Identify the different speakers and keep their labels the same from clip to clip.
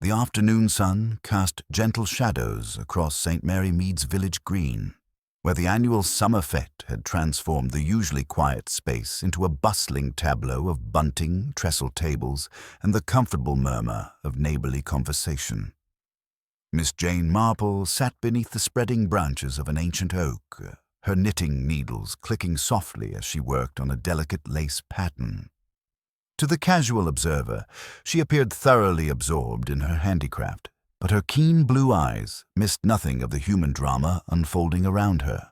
Speaker 1: The afternoon sun cast gentle shadows across St. Mary Mead's village green, where the annual summer fete had transformed the usually quiet space into a bustling tableau of bunting, trestle tables, and the comfortable murmur of neighborly conversation. Miss Jane Marple sat beneath the spreading branches of an ancient oak, her knitting needles clicking softly as she worked on a delicate lace pattern. To the casual observer, she appeared thoroughly absorbed in her handicraft, but her keen blue eyes missed nothing of the human drama unfolding around her.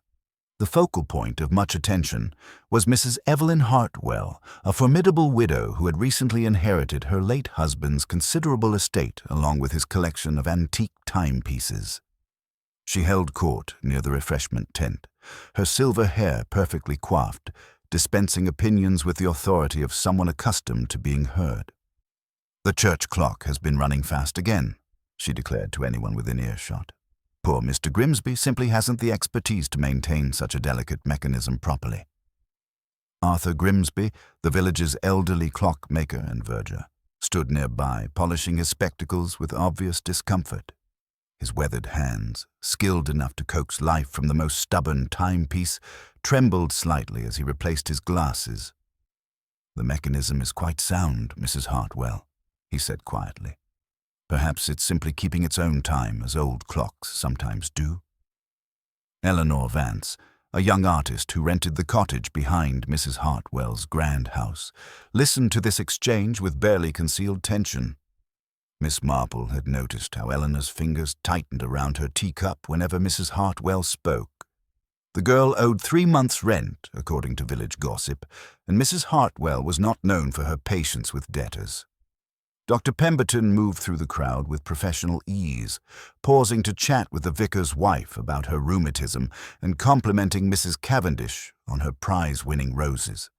Speaker 1: The focal point of much attention was Mrs. Evelyn Hartwell, a formidable widow who had recently inherited her late husband's considerable estate along with his collection of antique timepieces. She held court near the refreshment tent, her silver hair perfectly coiffed, dispensing opinions with the authority of someone accustomed to being heard. "The church clock has been running fast again," she declared to anyone within earshot. "Poor Mr. Grimsby simply hasn't the expertise to maintain such a delicate mechanism properly." Arthur Grimsby, the village's elderly clockmaker and verger, stood nearby, polishing his spectacles with obvious discomfort. His weathered hands, skilled enough to coax life from the most stubborn timepiece, trembled slightly as he replaced his glasses. "The mechanism is quite sound, Mrs. Hartwell," he said quietly. "Perhaps it's simply keeping its own time, as old clocks sometimes do." Eleanor Vance, a young artist who rented the cottage behind Mrs. Hartwell's grand house, listened to this exchange with barely concealed tension. Miss Marple had noticed how Eleanor's fingers tightened around her teacup whenever Mrs. Hartwell spoke. The girl owed 3 months' rent, according to village gossip, and Mrs. Hartwell was not known for her patience with debtors. Dr. Pemberton moved through the crowd with professional ease, pausing to chat with the vicar's wife about her rheumatism and complimenting Mrs. Cavendish on her prize-winning roses.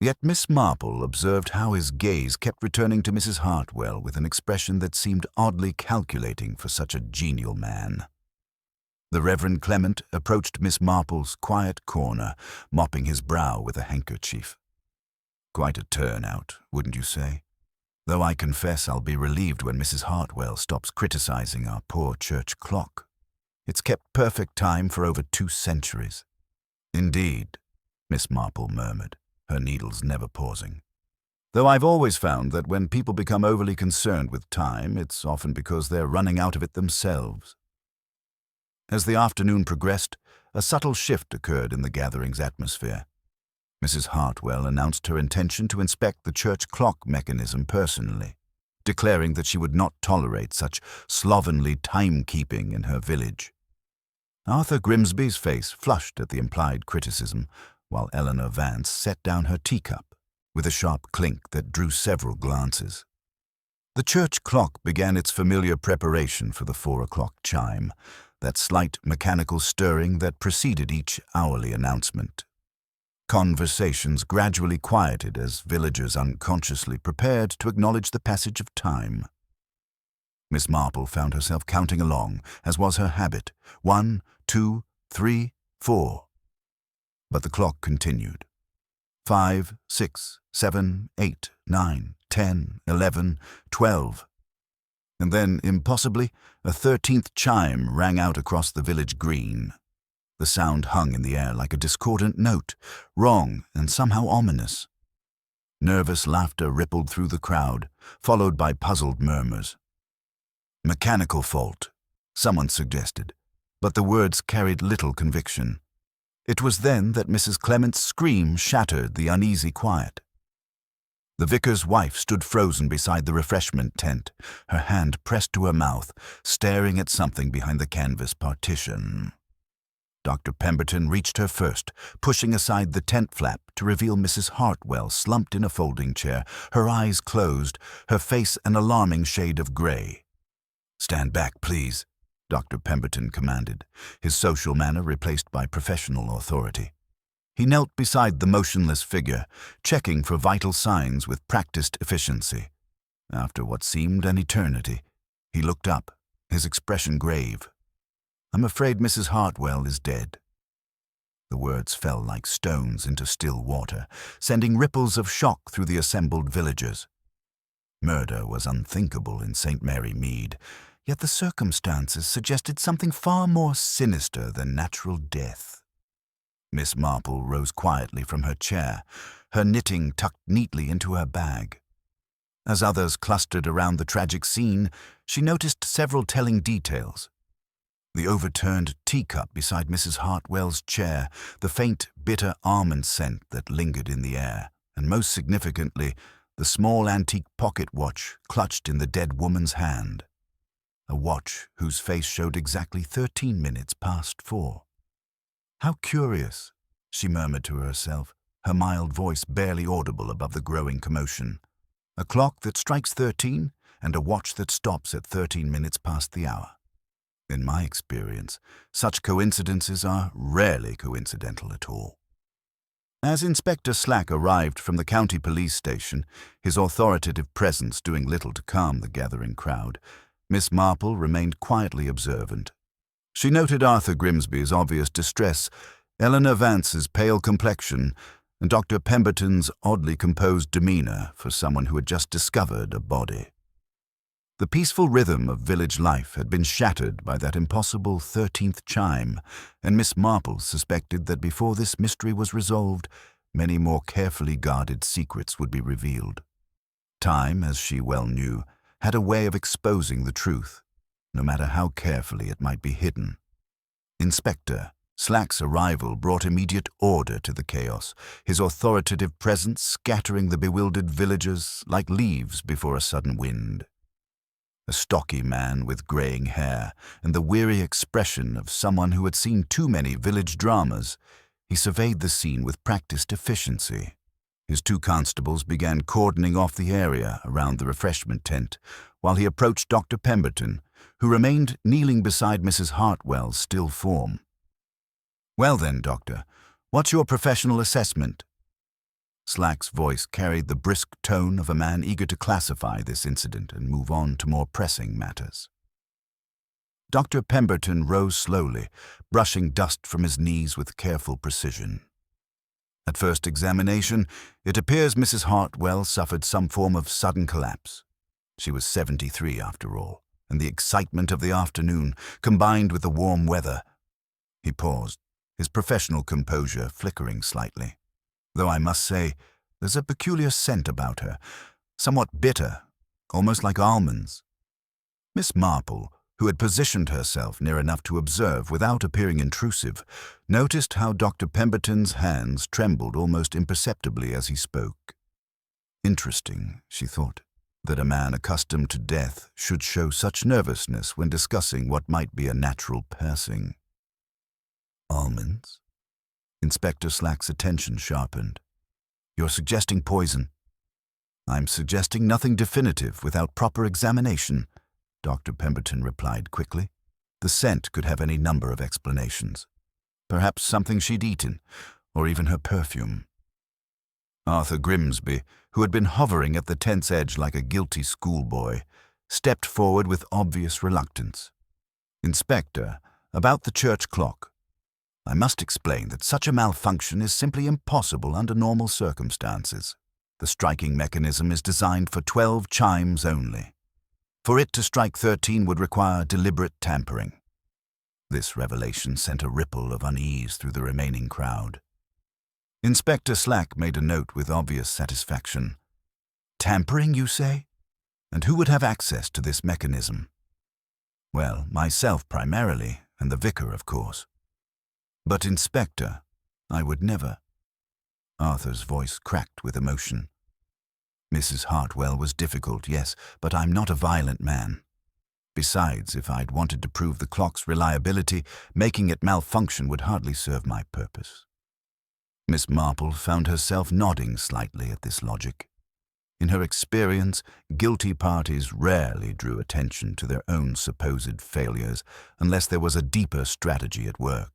Speaker 1: Yet Miss Marple observed how his gaze kept returning to Mrs. Hartwell with an expression that seemed oddly calculating for such a genial man. The Reverend Clement approached Miss Marple's quiet corner, mopping his brow with a handkerchief. "Quite a turnout, wouldn't you say? Though I confess I'll be relieved when Mrs. Hartwell stops criticizing our poor church clock. It's kept perfect time for over 2 centuries. "Indeed," Miss Marple murmured, her needles never pausing. "Though I've always found that when people become overly concerned with time, it's often because they're running out of it themselves." As the afternoon progressed, a subtle shift occurred in the gathering's atmosphere. Mrs. Hartwell announced her intention to inspect the church clock mechanism personally, declaring that she would not tolerate such slovenly timekeeping in her village. Arthur Grimsby's face flushed at the implied criticism, while Eleanor Vance set down her teacup with a sharp clink that drew several glances. The church clock began its familiar preparation for the 4 o'clock chime, that slight mechanical stirring that preceded each hourly announcement. Conversations gradually quieted as villagers unconsciously prepared to acknowledge the passage of time. Miss Marple found herself counting along, as was her habit, 1, 2, 3, 4. But the clock continued. 5, 6, 7, 8, 9, 10, 11, 12. And then, impossibly, a 13th chime rang out across the village green. The sound hung in the air like a discordant note, wrong and somehow ominous. Nervous laughter rippled through the crowd, followed by puzzled murmurs. "Mechanical fault," someone suggested, but the words carried little conviction. It was then that Mrs. Clement's scream shattered the uneasy quiet. The vicar's wife stood frozen beside the refreshment tent, her hand pressed to her mouth, staring at something behind the canvas partition. Dr. Pemberton reached her first, pushing aside the tent flap to reveal Mrs. Hartwell slumped in a folding chair, her eyes closed, her face an alarming shade of gray. "Stand back, please," Dr. Pemberton commanded, his social manner replaced by professional authority. He knelt beside the motionless figure, checking for vital signs with practiced efficiency. After what seemed an eternity, he looked up, his expression grave. "I'm afraid Mrs. Hartwell is dead." The words fell like stones into still water, sending ripples of shock through the assembled villagers. Murder was unthinkable in St. Mary Mead, yet the circumstances suggested something far more sinister than natural death. Miss Marple rose quietly from her chair, her knitting tucked neatly into her bag. As others clustered around the tragic scene, she noticed several telling details. The overturned teacup beside Mrs. Hartwell's chair, the faint, bitter almond scent that lingered in the air, and most significantly, the small antique pocket watch clutched in the dead woman's hand. A watch whose face showed exactly 13 minutes past 4. "How curious," she murmured to herself, her mild voice barely audible above the growing commotion. "A clock that strikes 13 and a watch that stops at 13 minutes past the hour. In my experience, such coincidences are rarely coincidental at all." As Inspector Slack arrived from the county police station, his authoritative presence doing little to calm the gathering crowd, Miss Marple remained quietly observant. She noted Arthur Grimsby's obvious distress, Eleanor Vance's pale complexion, and Dr. Pemberton's oddly composed demeanor for someone who had just discovered a body. The peaceful rhythm of village life had been shattered by that impossible 13th chime, and Miss Marple suspected that before this mystery was resolved, many more carefully guarded secrets would be revealed. Time, as she well knew, had a way of exposing the truth, no matter how carefully it might be hidden. Inspector Slack's arrival brought immediate order to the chaos, his authoritative presence scattering the bewildered villagers like leaves before a sudden wind. A stocky man with graying hair and the weary expression of someone who had seen too many village dramas, he surveyed the scene with practiced efficiency. His 2 constables began cordoning off the area around the refreshment tent, while he approached Dr. Pemberton, who remained kneeling beside Mrs. Hartwell's still form. "Well then, Doctor, what's your professional assessment?" Slack's voice carried the brisk tone of a man eager to classify this incident and move on to more pressing matters. Dr. Pemberton rose slowly, brushing dust from his knees with careful precision. "At first examination, it appears Mrs. Hartwell suffered some form of sudden collapse. She was 73 after all, and the excitement of the afternoon, combined with the warm weather." He paused, his professional composure flickering slightly. "Though I must say, there's a peculiar scent about her, somewhat bitter, almost like almonds." Miss Marple, who had positioned herself near enough to observe without appearing intrusive, noticed how Dr. Pemberton's hands trembled almost imperceptibly as he spoke. Interesting, she thought, that a man accustomed to death should show such nervousness when discussing what might be a natural passing. "Almonds?" Inspector Slack's attention sharpened. "You're suggesting poison." "I'm suggesting nothing definitive without proper examination," Dr. Pemberton replied quickly. "The scent could have any number of explanations. Perhaps something she'd eaten, or even her perfume." Arthur Grimsby, who had been hovering at the tent's edge like a guilty schoolboy, stepped forward with obvious reluctance. "Inspector, about the church clock. I must explain that such a malfunction is simply impossible under normal circumstances. The striking mechanism is designed for 12 chimes only. For it to strike 13 would require deliberate tampering." This revelation sent a ripple of unease through the remaining crowd. Inspector Slack made a note with obvious satisfaction. "Tampering, you say? And who would have access to this mechanism?" "Well, myself primarily, and the vicar, of course." "But, Inspector, I would never." Arthur's voice cracked with emotion. "Mrs. Hartwell was difficult, yes, but I'm not a violent man. Besides, if I'd wanted to prove the clock's reliability, making it malfunction would hardly serve my purpose." Miss Marple found herself nodding slightly at this logic. In her experience, guilty parties rarely drew attention to their own supposed failures unless there was a deeper strategy at work.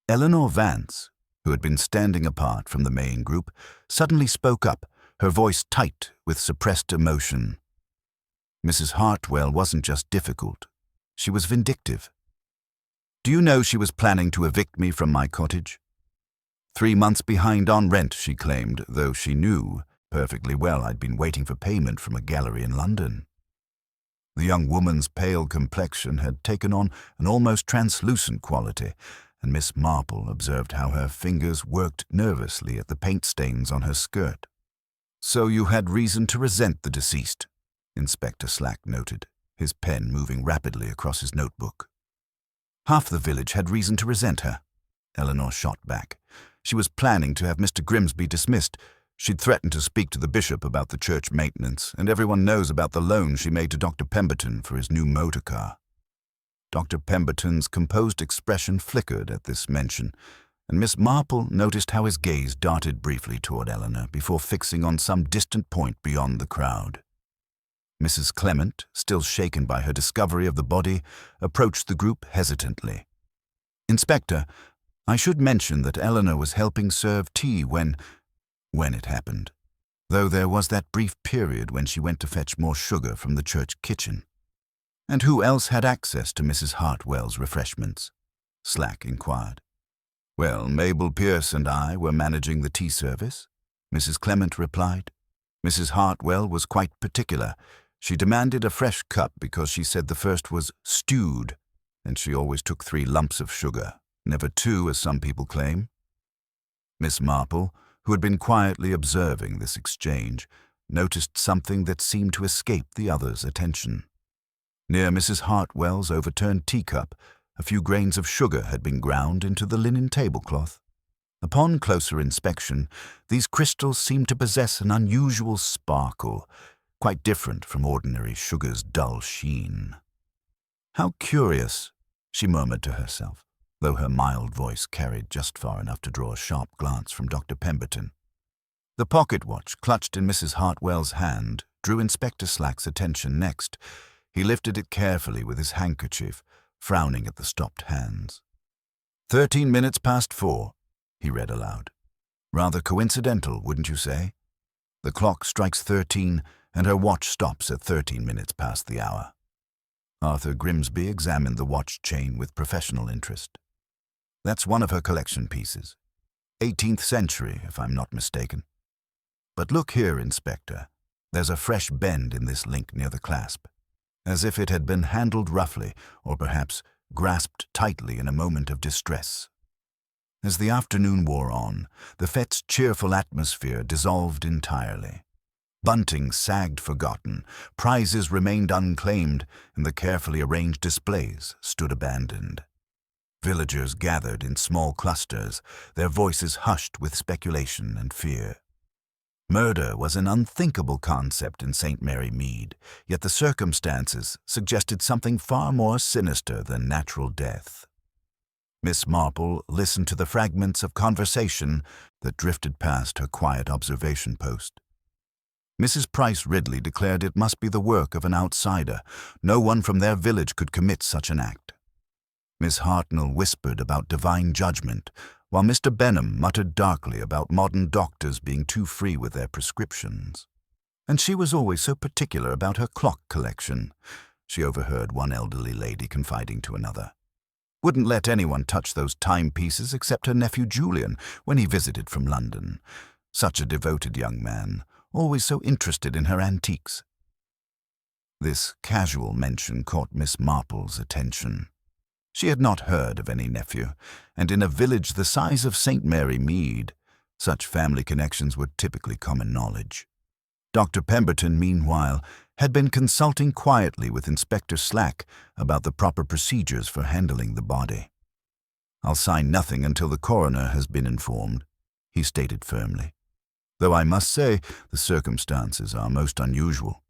Speaker 1: Eleanor Vance, who had been standing apart from the main group, suddenly spoke up, her voice tight with suppressed emotion. "Mrs. Hartwell wasn't just difficult. She was vindictive. Do you know she was planning to evict me from my cottage? 3 months behind on rent, she claimed, though she knew, perfectly well I'd been waiting for payment from a gallery in London. The young woman's pale complexion had taken on an almost translucent quality, and Miss Marple observed how her fingers worked nervously at the paint stains on her skirt. "So you had reason to resent the deceased," Inspector Slack noted, his pen moving rapidly across his notebook. "Half the village had reason to resent her," Eleanor shot back. "She was planning to have Mr. Grimsby dismissed. She'd threatened to speak to the bishop about the church maintenance, and everyone knows about the loan she made to Dr. Pemberton for his new motor car." Dr. Pemberton's composed expression flickered at this mention, and Miss Marple noticed how his gaze darted briefly toward Eleanor before fixing on some distant point beyond the crowd. Mrs. Clement, still shaken by her discovery of the body, approached the group hesitantly. "Inspector, I should mention that Eleanor was helping serve tea when it happened, though there was that brief period when she went to fetch more sugar from the church kitchen." "And who else had access to Mrs. Hartwell's refreshments?" Slack inquired. "Well, Mabel Pierce and I were managing the tea service," Mrs. Clement replied. "Mrs. Hartwell was quite particular. She demanded a fresh cup because she said the first was stewed, and she always took 3 lumps of sugar, never 2 as some people claim." Miss Marple, who had been quietly observing this exchange, noticed something that seemed to escape the others' attention. Near Mrs. Hartwell's overturned teacup, a few grains of sugar had been ground into the linen tablecloth. Upon closer inspection, these crystals seemed to possess an unusual sparkle, quite different from ordinary sugar's dull sheen. "How curious," she murmured to herself, though her mild voice carried just far enough to draw a sharp glance from Dr. Pemberton. The pocket watch clutched in Mrs. Hartwell's hand drew Inspector Slack's attention next. He lifted it carefully with his handkerchief, frowning at the stopped hands. 13 minutes past 4, he read aloud. "Rather coincidental, wouldn't you say? The clock strikes 13, and her watch stops at 13 minutes past the hour." Arthur Grimsby examined the watch chain with professional interest. "That's one of her collection pieces. 18th century, if I'm not mistaken. But look here, Inspector. There's a fresh bend in this link near the clasp, as if it had been handled roughly, or perhaps grasped tightly in a moment of distress." As the afternoon wore on, the fete's cheerful atmosphere dissolved entirely. Bunting sagged forgotten, prizes remained unclaimed, and the carefully arranged displays stood abandoned. Villagers gathered in small clusters, their voices hushed with speculation and fear. Murder was an unthinkable concept in St. Mary Mead, yet the circumstances suggested something far more sinister than natural death. Miss Marple listened to the fragments of conversation that drifted past her quiet observation post. Mrs. Price Ridley declared it must be the work of an outsider. No one from their village could commit such an act. Miss Hartnell whispered about divine judgment, while Mr. Benham muttered darkly about modern doctors being too free with their prescriptions. And she was always so particular about her clock collection, she overheard one elderly lady confiding to another. Wouldn't let anyone touch those timepieces except her nephew Julian when he visited from London. Such a devoted young man, always so interested in her antiques. This casual mention caught Miss Marple's attention. She had not heard of any nephew, and in a village the size of St. Mary Mead, such family connections were typically common knowledge. Dr. Pemberton, meanwhile, had been consulting quietly with Inspector Slack about the proper procedures for handling the body. "I'll sign nothing until the coroner has been informed," he stated firmly. "Though I must say the circumstances are most unusual."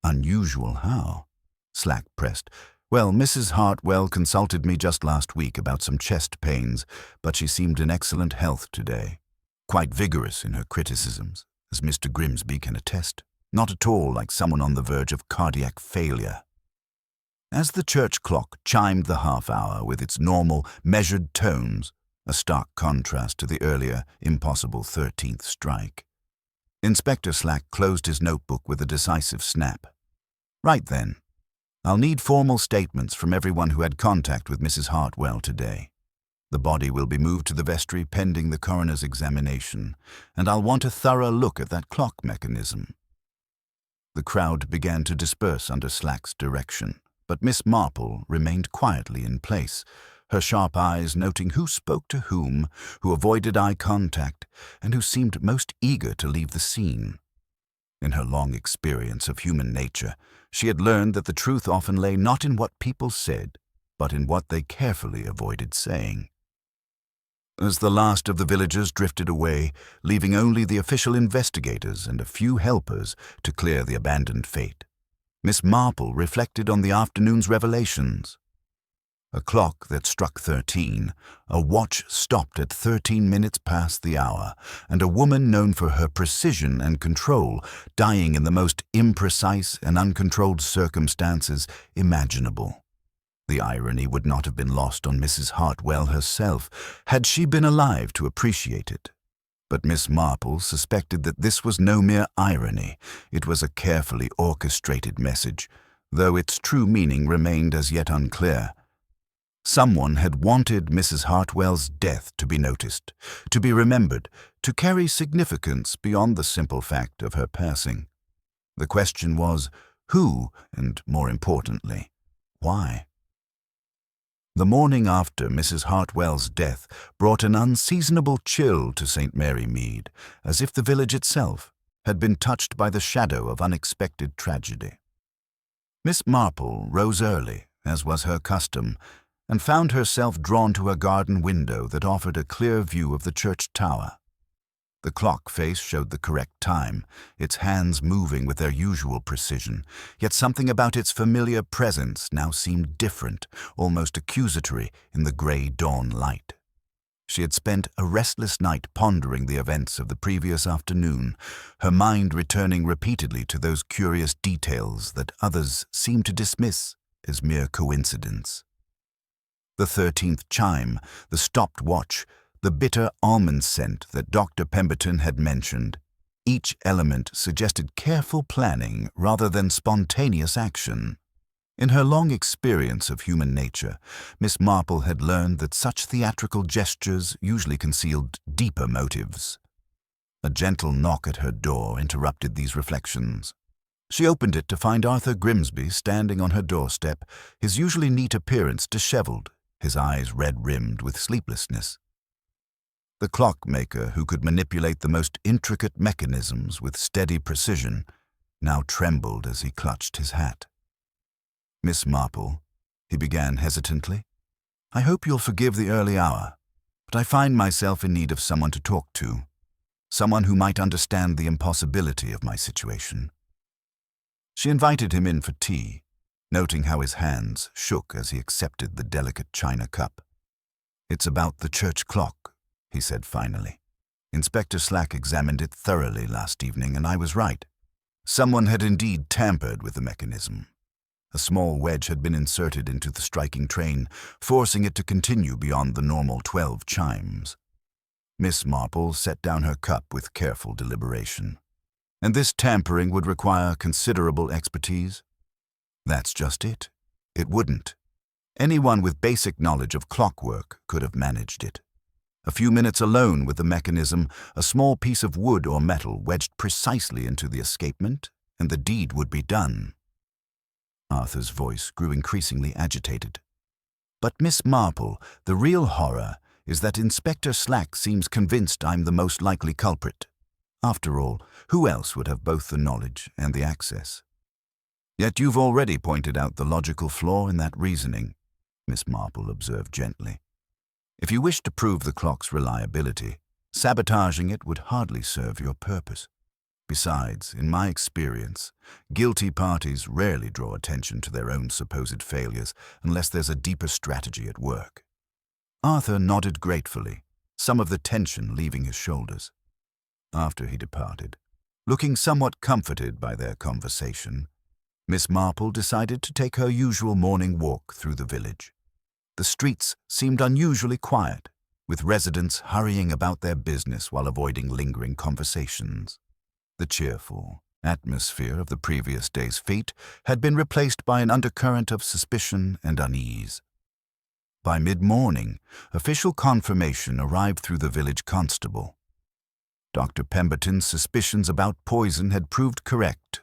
Speaker 1: "Unusual how?" Slack pressed. "Well, Mrs. Hartwell consulted me just last week about some chest pains, but she seemed in excellent health today. Quite vigorous in her criticisms, as Mr. Grimsby can attest. Not at all like someone on the verge of cardiac failure." As the church clock chimed the half-hour with its normal, measured tones, a stark contrast to the earlier, impossible 13th strike, Inspector Slack closed his notebook with a decisive snap. "Right then. I'll need formal statements from everyone who had contact with Mrs. Hartwell today. The body will be moved to the vestry pending the coroner's examination, and I'll want a thorough look at that clock mechanism." The crowd began to disperse under Slack's direction, but Miss Marple remained quietly in place, her sharp eyes noting who spoke to whom, who avoided eye contact, and who seemed most eager to leave the scene. In her long experience of human nature, she had learned that the truth often lay not in what people said, but in what they carefully avoided saying. As the last of the villagers drifted away, leaving only the official investigators and a few helpers to clear the abandoned fate, Miss Marple reflected on the afternoon's revelations. A clock that struck 13, a watch stopped at 13 minutes past the hour, and a woman known for her precision and control dying in the most imprecise and uncontrolled circumstances imaginable. The irony would not have been lost on Mrs. Hartwell herself had she been alive to appreciate it. But Miss Marple suspected that this was no mere irony. It was a carefully orchestrated message, though its true meaning remained as yet unclear. Someone had wanted Mrs. Hartwell's death to be noticed, to be remembered, to carry significance beyond the simple fact of her passing. The question was, who, and more importantly, why? The morning after Mrs. Hartwell's death brought an unseasonable chill to St. Mary Mead, as if the village itself had been touched by the shadow of unexpected tragedy. Miss Marple rose early, as was her custom, and found herself drawn to a garden window that offered a clear view of the church tower. The clock face showed the correct time, its hands moving with their usual precision, yet something about its familiar presence now seemed different, almost accusatory in the grey dawn light. She had spent a restless night pondering the events of the previous afternoon, her mind returning repeatedly to those curious details that others seemed to dismiss as mere coincidence. The 13th chime, the stopped watch, the bitter almond scent that Dr. Pemberton had mentioned. Each element suggested careful planning rather than spontaneous action. In her long experience of human nature, Miss Marple had learned that such theatrical gestures usually concealed deeper motives. A gentle knock at her door interrupted these reflections. She opened it to find Arthur Grimsby standing on her doorstep, his usually neat appearance disheveled, his eyes red-rimmed with sleeplessness. The clockmaker, who could manipulate the most intricate mechanisms with steady precision, now trembled as he clutched his hat. "Miss Marple," he began hesitantly, "I hope you'll forgive the early hour, but I find myself in need of someone to talk to, someone who might understand the impossibility of my situation." She invited him in for tea, noting how his hands shook as he accepted the delicate china cup. "It's about the church clock," he said finally. "Inspector Slack examined it thoroughly last evening, and I was right. Someone had indeed tampered with the mechanism. A small wedge had been inserted into the striking train, forcing it to continue beyond the normal 12 chimes." Miss Marple set down her cup with careful deliberation. "And this tampering would require considerable expertise?" "That's just it. It wouldn't. Anyone with basic knowledge of clockwork could have managed it. A few minutes alone with the mechanism, a small piece of wood or metal wedged precisely into the escapement, and the deed would be done." Arthur's voice grew increasingly agitated. "But Miss Marple, the real horror is that Inspector Slack seems convinced I'm the most likely culprit. After all, who else would have both the knowledge and the access?" "Yet you've already pointed out the logical flaw in that reasoning," Miss Marple observed gently. "If you wish to prove the clock's reliability, sabotaging it would hardly serve your purpose. Besides, in my experience, guilty parties rarely draw attention to their own supposed failures unless there's a deeper strategy at work." Arthur nodded gratefully, some of the tension leaving his shoulders. After he departed, looking somewhat comforted by their conversation, Miss Marple decided to take her usual morning walk through the village. The streets seemed unusually quiet, with residents hurrying about their business while avoiding lingering conversations. The cheerful atmosphere of the previous day's fete had been replaced by an undercurrent of suspicion and unease. By mid-morning, official confirmation arrived through the village constable. Dr. Pemberton's suspicions about poison had proved correct.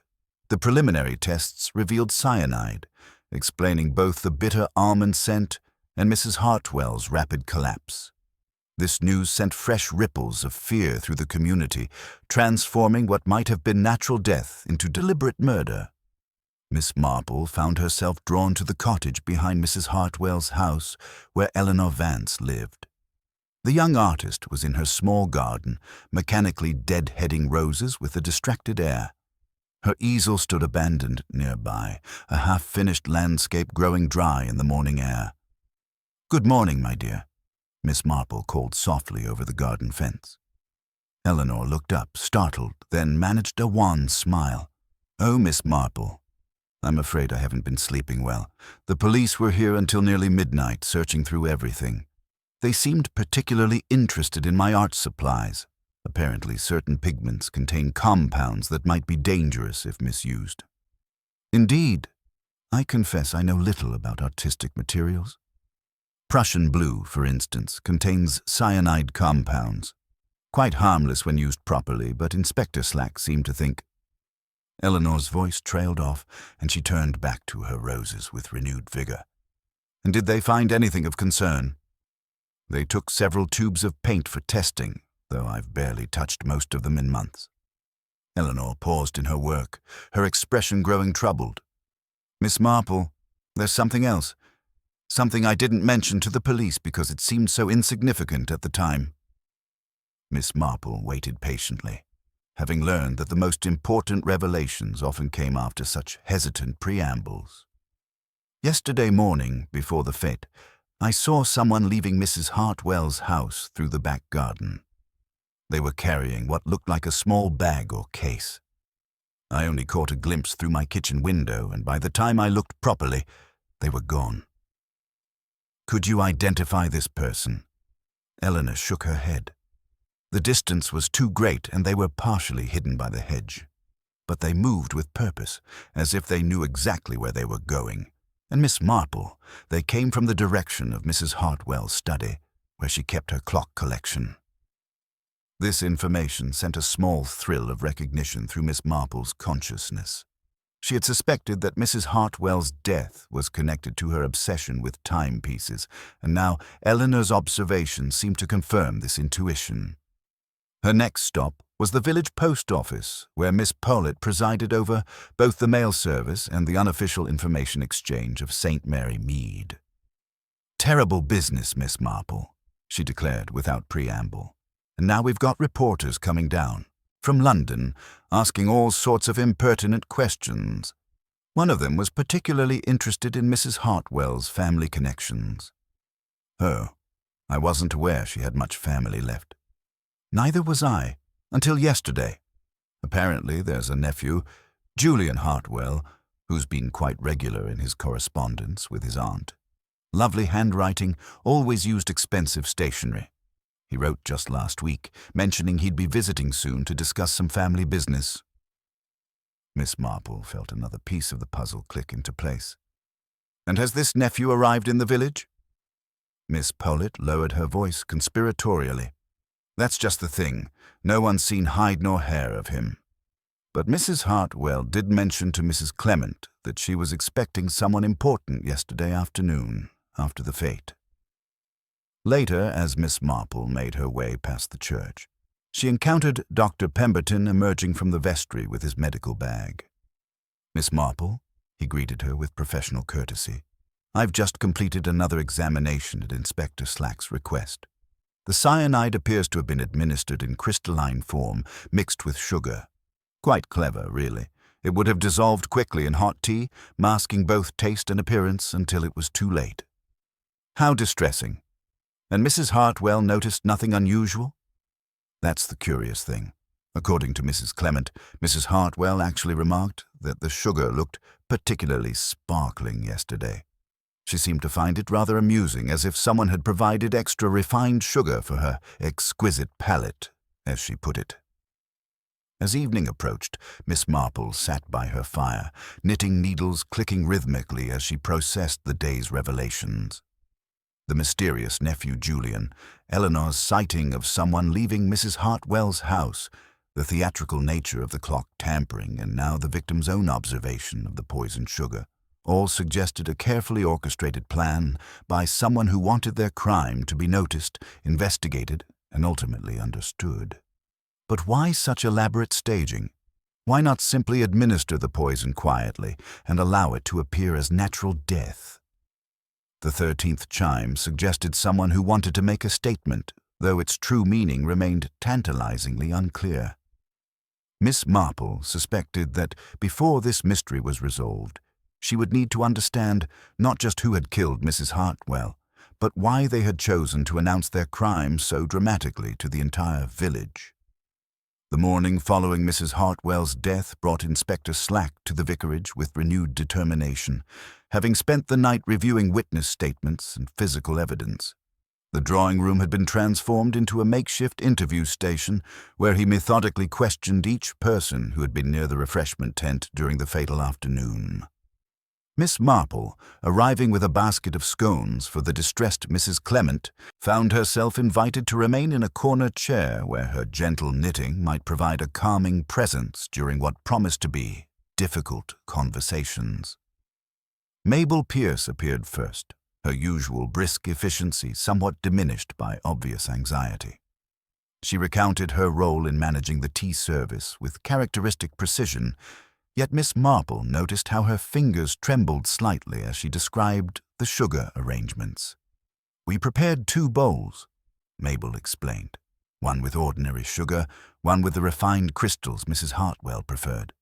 Speaker 1: The preliminary tests revealed cyanide, explaining both the bitter almond scent and Mrs. Hartwell's rapid collapse. This news sent fresh ripples of fear through the community, transforming what might have been natural death into deliberate murder. Miss Marple found herself drawn to the cottage behind Mrs. Hartwell's house where Eleanor Vance lived. The young artist was in her small garden, mechanically deadheading roses with a distracted air. Her easel stood abandoned nearby, a half-finished landscape growing dry in the morning air. "Good morning, my dear," Miss Marple called softly over the garden fence. Eleanor looked up, startled, then managed a wan smile. "Oh, Miss Marple, I'm afraid I haven't been sleeping well. The police were here until nearly midnight, searching through everything. They seemed particularly interested in my art supplies. Apparently, certain pigments contain compounds that might be dangerous if misused." "Indeed, I confess I know little about artistic materials. Prussian blue, for instance, contains cyanide compounds. Quite harmless when used properly, but Inspector Slack seemed to think—" Eleanor's voice trailed off, and she turned back to her roses with renewed vigor. "And did they find anything of concern?" "They took several tubes of paint for testing, though I've barely touched most of them in months." Eleanor paused in her work, her expression growing troubled. "Miss Marple, there's something else. Something I didn't mention to the police because it seemed so insignificant at the time." Miss Marple waited patiently, having learned that the most important revelations often came after such hesitant preambles. "Yesterday morning, before the fete, I saw someone leaving Mrs. Hartwell's house through the back garden. They were carrying what looked like a small bag or case. I only caught a glimpse through my kitchen window, and by the time I looked properly, they were gone." "Could you identify this person?" Eleanor shook her head. The distance was too great, and they were partially hidden by the hedge. But they moved with purpose, as if they knew exactly where they were going. And Miss Marple, they came from the direction of Mrs. Hartwell's study, where she kept her clock collection. This information sent a small thrill of recognition through Miss Marple's consciousness. She had suspected that Mrs. Hartwell's death was connected to her obsession with timepieces, and now Eleanor's observation seemed to confirm this intuition. Her next stop was the village post office, where Miss Powlett presided over both the mail service and the unofficial information exchange of St. Mary Mead. "Terrible business, Miss Marple," she declared without preamble. "And now we've got reporters coming down from London, asking all sorts of impertinent questions. One of them was particularly interested in Mrs. Hartwell's family connections." "Oh, I wasn't aware she had much family left." "Neither was I, until yesterday. Apparently there's a nephew, Julian Hartwell, who's been quite regular in his correspondence with his aunt. Lovely handwriting, always used expensive stationery. He wrote just last week, mentioning he'd be visiting soon to discuss some family business." Miss Marple felt another piece of the puzzle click into place. "And has this nephew arrived in the village?" Miss Powlett lowered her voice conspiratorially. "That's just the thing. No one's seen hide nor hair of him. But Mrs. Hartwell did mention to Mrs. Clement that she was expecting someone important yesterday afternoon, after the fete." Later, as Miss Marple made her way past the church, she encountered Dr. Pemberton emerging from the vestry with his medical bag. "Miss Marple," he greeted her with professional courtesy, "I've just completed another examination at Inspector Slack's request. The cyanide appears to have been administered in crystalline form, mixed with sugar. Quite clever, really. It would have dissolved quickly in hot tea, masking both taste and appearance until it was too late." "How distressing. And Mrs. Hartwell noticed nothing unusual?" "That's the curious thing. According to Mrs. Clement, Mrs. Hartwell actually remarked that the sugar looked particularly sparkling yesterday. She seemed to find it rather amusing, as if someone had provided extra refined sugar for her exquisite palate, as she put it." As evening approached, Miss Marple sat by her fire, knitting needles clicking rhythmically as she processed the day's revelations. The mysterious nephew Julian, Eleanor's sighting of someone leaving Mrs. Hartwell's house, the theatrical nature of the clock tampering, and now the victim's own observation of the poisoned sugar, all suggested a carefully orchestrated plan by someone who wanted their crime to be noticed, investigated, and ultimately understood. But why such elaborate staging? Why not simply administer the poison quietly and allow it to appear as natural death? The 13th chime suggested someone who wanted to make a statement, though its true meaning remained tantalizingly unclear. Miss Marple suspected that before this mystery was resolved, she would need to understand not just who had killed Mrs. Hartwell, but why they had chosen to announce their crime so dramatically to the entire village. The morning following Mrs. Hartwell's death brought Inspector Slack to the vicarage with renewed determination, having spent the night reviewing witness statements and physical evidence. The drawing room had been transformed into a makeshift interview station where he methodically questioned each person who had been near the refreshment tent during the fatal afternoon. Miss Marple, arriving with a basket of scones for the distressed Mrs. Clement, found herself invited to remain in a corner chair where her gentle knitting might provide a calming presence during what promised to be difficult conversations. Mabel Pierce appeared first, her usual brisk efficiency somewhat diminished by obvious anxiety. She recounted her role in managing the tea service with characteristic precision, yet Miss Marple noticed how her fingers trembled slightly as she described the sugar arrangements. "We prepared 2 bowls," Mabel explained, "one with ordinary sugar, one with the refined crystals Mrs. Hartwell preferred.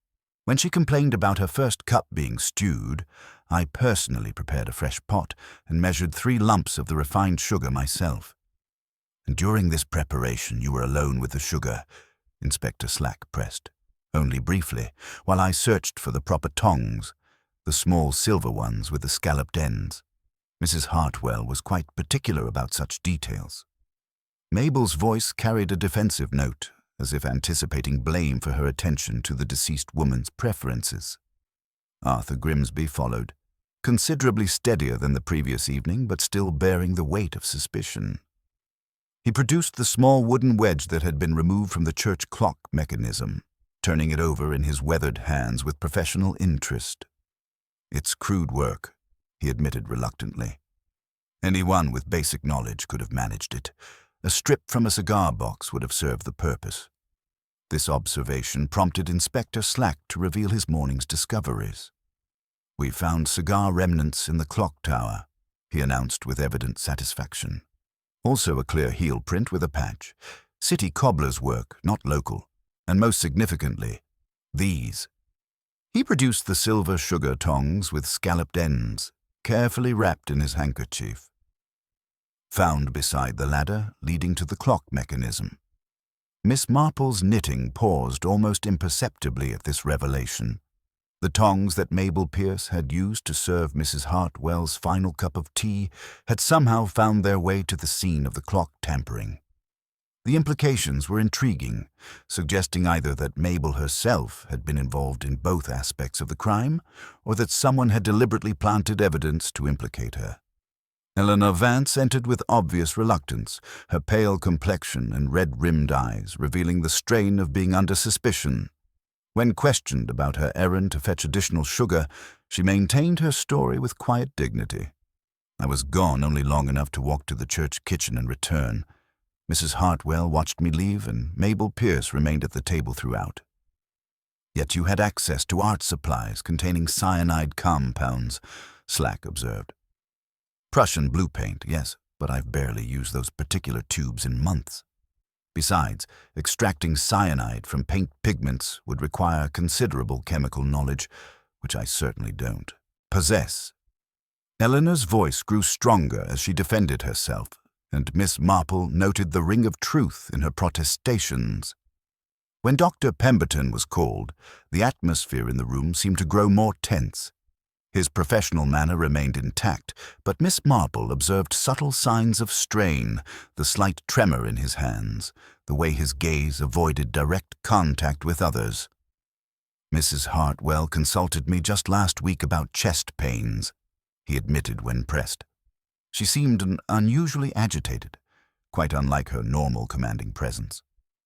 Speaker 1: When she complained about her first cup being stewed, I personally prepared a fresh pot and measured 3 lumps of the refined sugar myself." "And during this preparation you were alone with the sugar?" Inspector Slack pressed. "Only briefly, while I searched for the proper tongs, the small silver ones with the scalloped ends. Mrs. Hartwell was quite particular about such details." Mabel's voice carried a defensive note, as if anticipating blame for her attention to the deceased woman's preferences. Arthur Grimsby followed, considerably steadier than the previous evening, but still bearing the weight of suspicion. He produced the small wooden wedge that had been removed from the church clock mechanism, turning it over in his weathered hands with professional interest. "It's crude work," he admitted reluctantly. "Anyone with basic knowledge could have managed it. A strip from a cigar box would have served the purpose." This observation prompted Inspector Slack to reveal his morning's discoveries. "We found cigar remnants in the clock tower," he announced with evident satisfaction. "Also a clear heel print with a patch. City cobbler's work, not local. And most significantly, these." He produced the silver sugar tongs with scalloped ends, carefully wrapped in his handkerchief. "Found beside the ladder leading to the clock mechanism." Miss Marple's knitting paused almost imperceptibly at this revelation. The tongs that Mabel Pierce had used to serve Mrs. Hartwell's final cup of tea had somehow found their way to the scene of the clock tampering. The implications were intriguing, suggesting either that Mabel herself had been involved in both aspects of the crime, or that someone had deliberately planted evidence to implicate her. Eleanor Vance entered with obvious reluctance, her pale complexion and red-rimmed eyes revealing the strain of being under suspicion. When questioned about her errand to fetch additional sugar, she maintained her story with quiet dignity. "I was gone only long enough to walk to the church kitchen and return. Mrs. Hartwell watched me leave, and Mabel Pierce remained at the table throughout." "Yet you had access to art supplies containing cyanide compounds," Slack observed. "Prussian blue paint, yes, but I've barely used those particular tubes in months. Besides, extracting cyanide from paint pigments would require considerable chemical knowledge, which I certainly don't possess." Eleanor's voice grew stronger as she defended herself, and Miss Marple noted the ring of truth in her protestations. When Dr. Pemberton was called, the atmosphere in the room seemed to grow more tense. His professional manner remained intact, but Miss Marple observed subtle signs of strain, the slight tremor in his hands, the way his gaze avoided direct contact with others. "Mrs. Hartwell consulted me just last week about chest pains," he admitted when pressed. She seemed unusually agitated, quite unlike her normal commanding presence.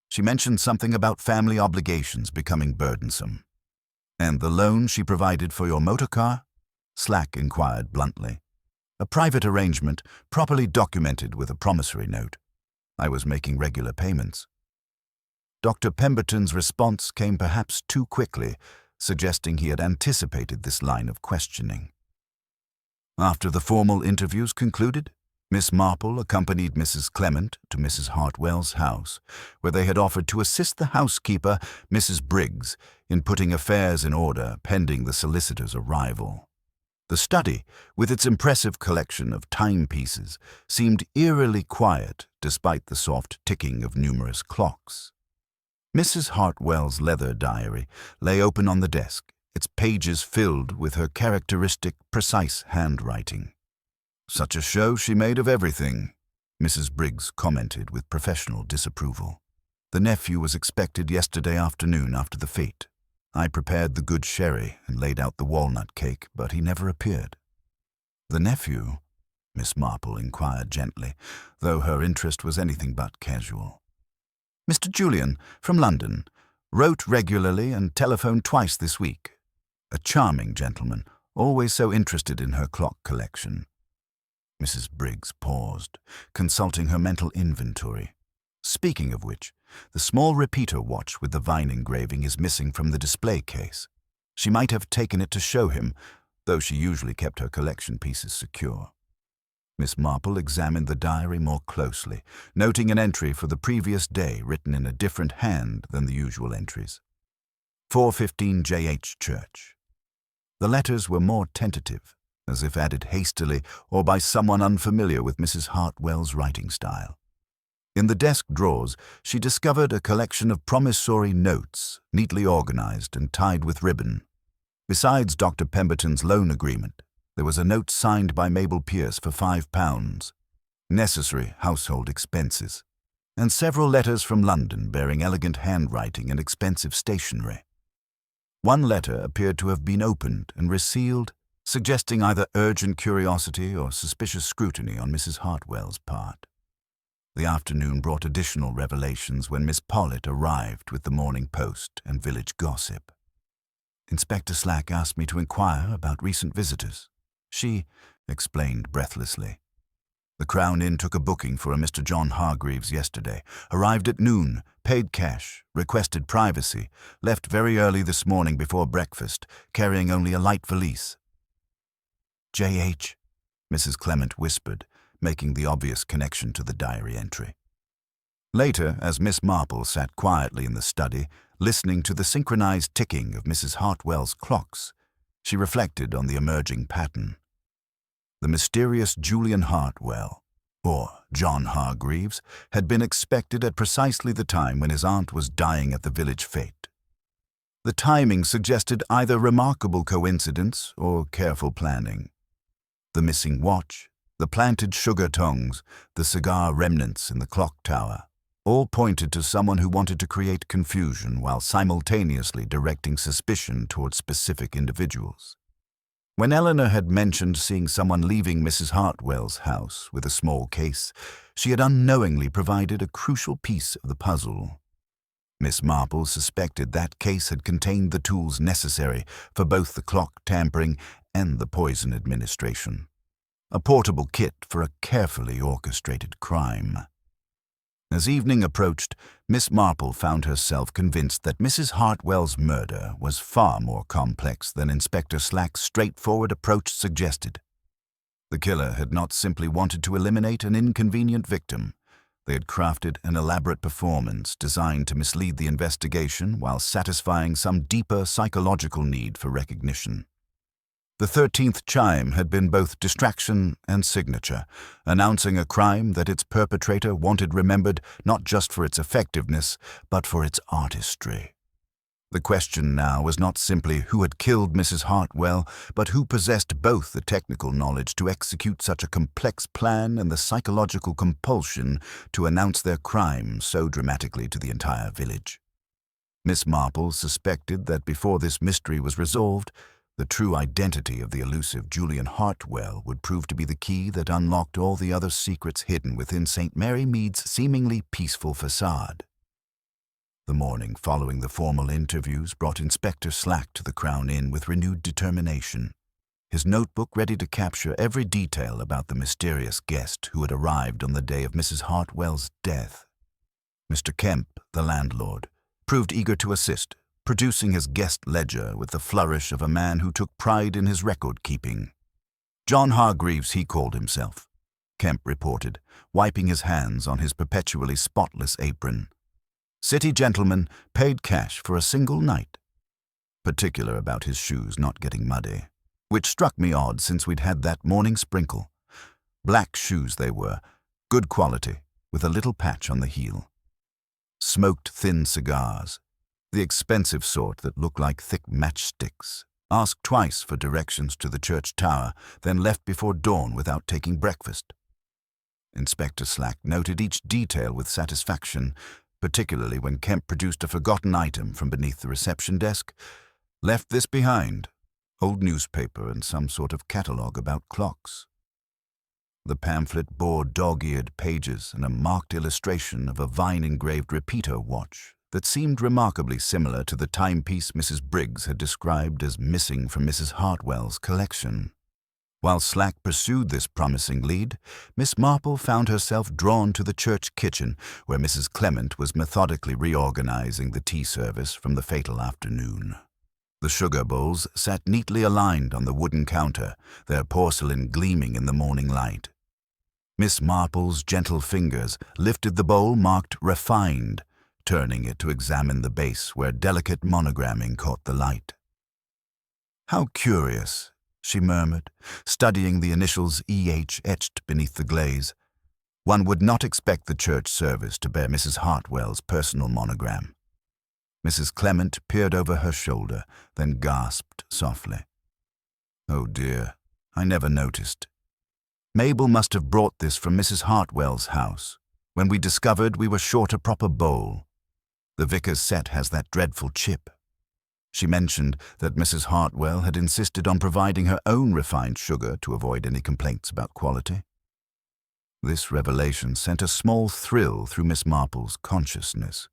Speaker 1: She mentioned something about family obligations becoming burdensome. "And the loan she provided for your motor car?" Slack inquired bluntly. "A private arrangement, properly documented with a promissory note. I was making regular payments." Dr. Pemberton's response came perhaps too quickly, suggesting he had anticipated this line of questioning. After the formal interviews concluded, Miss Marple accompanied Mrs. Clement to Mrs. Hartwell's house, where they had offered to assist the housekeeper, Mrs. Briggs, in putting affairs in order pending the solicitor's arrival. The study, with its impressive collection of timepieces, seemed eerily quiet despite the soft ticking of numerous clocks. Mrs. Hartwell's leather diary lay open on the desk, its pages filled with her characteristic, precise handwriting. "Such a show she made of everything," Mrs. Briggs commented with professional disapproval. "The nephew was expected yesterday afternoon after the fete. I prepared the good sherry and laid out the walnut cake, but he never appeared." "The nephew?" Miss Marple inquired gently, though her interest was anything but casual. "Mr. Julian, from London, wrote regularly and telephoned twice this week. A charming gentleman, always so interested in her clock collection." Mrs. Briggs paused, consulting her mental inventory. "Speaking of which, the small repeater watch with the vine engraving is missing from the display case. She might have taken it to show him, though she usually kept her collection pieces secure." Miss Marple examined the diary more closely, noting an entry for the previous day written in a different hand than the usual entries. 4:15 J.H. Church. The letters were more tentative, as if added hastily or by someone unfamiliar with Mrs. Hartwell's writing style. In the desk drawers, she discovered a collection of promissory notes, neatly organized and tied with ribbon. Besides Dr. Pemberton's loan agreement, there was a note signed by Mabel Pierce for £5, necessary household expenses, and several letters from London bearing elegant handwriting and expensive stationery. One letter appeared to have been opened and resealed, suggesting either urgent curiosity or suspicious scrutiny on Mrs. Hartwell's part. The afternoon brought additional revelations when Miss Pollitt arrived with the Morning Post and village gossip. "Inspector Slack asked me to inquire about recent visitors," she explained breathlessly. "The Crown Inn took a booking for a Mr. John Hargreaves yesterday, arrived at noon, paid cash, requested privacy, left very early this morning before breakfast, carrying only a light valise." "J.H.," Mrs. Clement whispered, making the obvious connection to the diary entry. Later, as Miss Marple sat quietly in the study, listening to the synchronized ticking of Mrs. Hartwell's clocks, she reflected on the emerging pattern. The mysterious Julian Hartwell, or John Hargreaves, had been expected at precisely the time when his aunt was dying at the village fete. The timing suggested either remarkable coincidence or careful planning. The missing watch, the planted sugar tongs, the cigar remnants in the clock tower, all pointed to someone who wanted to create confusion while simultaneously directing suspicion toward specific individuals. When Eleanor had mentioned seeing someone leaving Mrs. Hartwell's house with a small case, she had unknowingly provided a crucial piece of the puzzle. Miss Marple suspected that case had contained the tools necessary for both the clock tampering and the poison administration. A portable kit for a carefully orchestrated crime. As evening approached, Miss Marple found herself convinced that Mrs. Hartwell's murder was far more complex than Inspector Slack's straightforward approach suggested. The killer had not simply wanted to eliminate an inconvenient victim. They had crafted an elaborate performance designed to mislead the investigation while satisfying some deeper psychological need for recognition. The 13th chime had been both distraction and signature, announcing a crime that its perpetrator wanted remembered not just for its effectiveness, but for its artistry. The question now was not simply who had killed Mrs. Hartwell, but who possessed both the technical knowledge to execute such a complex plan and the psychological compulsion to announce their crime so dramatically to the entire village. Miss Marple suspected that before this mystery was resolved, The true identity of the elusive Julian Hartwell would prove to be the key that unlocked all the other secrets hidden within St. Mary Mead's seemingly peaceful facade. The morning following the formal interviews brought Inspector Slack to the Crown Inn with renewed determination, his notebook ready to capture every detail about the mysterious guest who had arrived on the day of Mrs. Hartwell's death. Mr. Kemp, the landlord, proved eager to assist, producing his guest ledger with the flourish of a man who took pride in his record-keeping. John Hargreaves, he called himself, Kemp reported, wiping his hands on his perpetually spotless apron. City gentleman, paid cash for a single night. Particular about his shoes not getting muddy, which struck me odd since we'd had that morning sprinkle. Black shoes they were, good quality, with a little patch on the heel. Smoked thin cigars, the expensive sort that look like thick matchsticks. Asked twice for directions to the church tower, then left before dawn without taking breakfast. Inspector Slack noted each detail with satisfaction, particularly when Kemp produced a forgotten item from beneath the reception desk. Left this behind, old newspaper and some sort of catalogue about clocks. The pamphlet bore dog-eared pages and a marked illustration of a vine-engraved repeater watch that seemed remarkably similar to the timepiece Mrs. Briggs had described as missing from Mrs. Hartwell's collection. While Slack pursued this promising lead, Miss Marple found herself drawn to the church kitchen, where Mrs. Clement was methodically reorganizing the tea service from the fatal afternoon. The sugar bowls sat neatly aligned on the wooden counter, their porcelain gleaming in the morning light. Miss Marple's gentle fingers lifted the bowl marked "refined," turning it to examine the base where delicate monogramming caught the light. "How curious," she murmured, studying the initials E.H. etched beneath the glaze. One would not expect the church service to bear Mrs. Hartwell's personal monogram. Mrs. Clement peered over her shoulder, then gasped softly. "Oh dear, I never noticed. Mabel must have brought this from Mrs. Hartwell's house, when we discovered we were short a proper bowl. The vicar's set has that dreadful chip." She mentioned that Mrs. Hartwell had insisted on providing her own refined sugar to avoid any complaints about quality. This revelation sent a small thrill through Miss Marple's consciousness.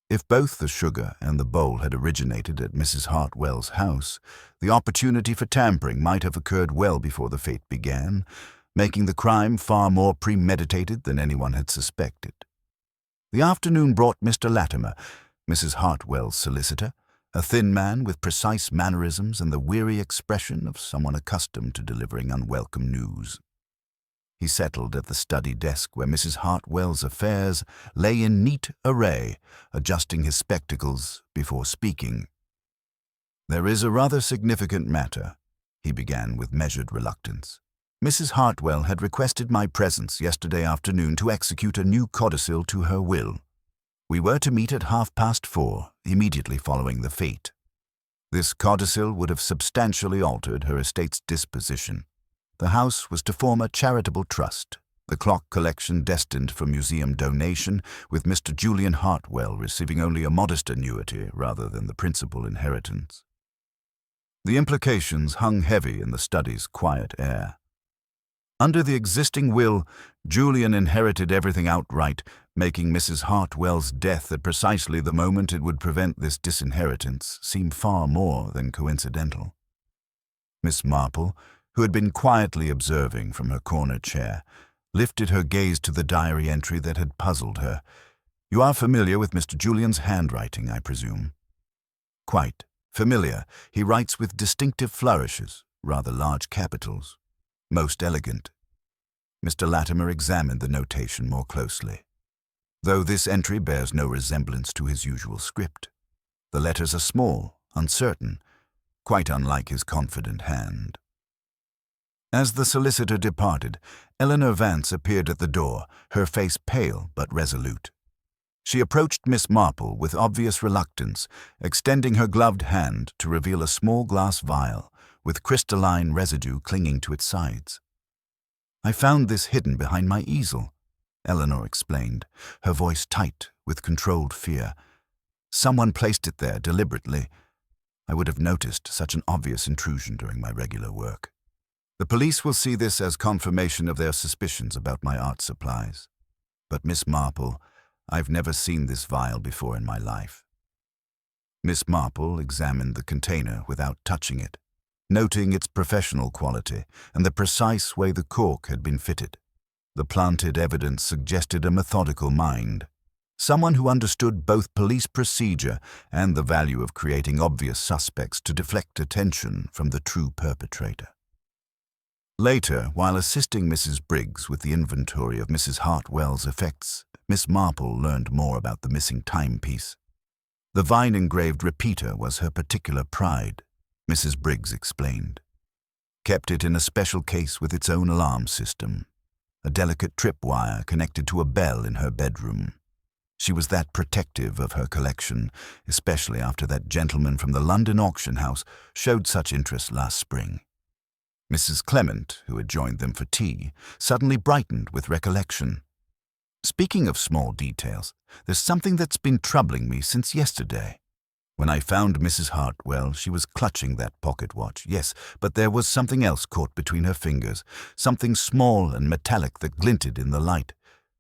Speaker 1: If both the sugar and the bowl had originated at Mrs. Hartwell's house, the opportunity for tampering might have occurred well before the fete began, making the crime far more premeditated than anyone had suspected. The afternoon brought Mr. Latimer, Mrs. Hartwell's solicitor, a thin man with precise mannerisms and the weary expression of someone accustomed to delivering unwelcome news. He settled at the study desk where Mrs. Hartwell's affairs lay in neat array, adjusting his spectacles before speaking. "There is a rather significant matter," he began with measured reluctance. "Mrs. Hartwell had requested my presence yesterday afternoon to execute a new codicil to her will. We were to meet at 4:30, immediately following the fete. This codicil would have substantially altered her estate's disposition. The house was to form a charitable trust, the clock collection destined for museum donation, with Mr. Julian Hartwell receiving only a modest annuity rather than the principal inheritance. The implications hung heavy in the study's quiet air. Under the existing will, Julian inherited everything outright, making Mrs. Hartwell's death at precisely the moment it would prevent this disinheritance seem far more than coincidental. Miss Marple, who had been quietly observing from her corner chair, lifted her gaze to the diary entry that had puzzled her. "You are familiar with Mr. Julian's handwriting, I presume?" "Quite familiar. He writes with distinctive flourishes, rather large capitals. Most elegant." Mr. Latimer examined the notation more closely. Though this entry bears no resemblance to his usual script. The letters are small, uncertain, quite unlike his confident hand. As the solicitor departed, Eleanor Vance appeared at the door, her face pale but resolute. She approached Miss Marple with obvious reluctance, extending her gloved hand to reveal a small glass vial with crystalline residue clinging to its sides. "I found this hidden behind my easel," Eleanor explained, her voice tight with controlled fear. "Someone placed it there deliberately. I would have noticed such an obvious intrusion during my regular work. The police will see this as confirmation of their suspicions about my art supplies. But Miss Marple, I've never seen this vial before in my life. Miss Marple examined the container without touching it, noting its professional quality and the precise way the cork had been fitted. The planted evidence suggested a methodical mind, someone who understood both police procedure and the value of creating obvious suspects to deflect attention from the true perpetrator. Later, while assisting Mrs. Briggs with the inventory of Mrs. Hartwell's effects, Miss Marple learned more about the missing timepiece. The vine-engraved repeater was her particular pride, Mrs. Briggs explained. Kept it in a special case with its own alarm system, a delicate tripwire connected to a bell in her bedroom. She was that protective of her collection, especially after that gentleman from the London auction house showed such interest last spring. Mrs. Clement, who had joined them for tea, suddenly brightened with recollection. "Speaking of small details, there's something that's been troubling me since yesterday. When I found Mrs. Hartwell, she was clutching that pocket watch, yes, but there was something else caught between her fingers, something small and metallic that glinted in the light.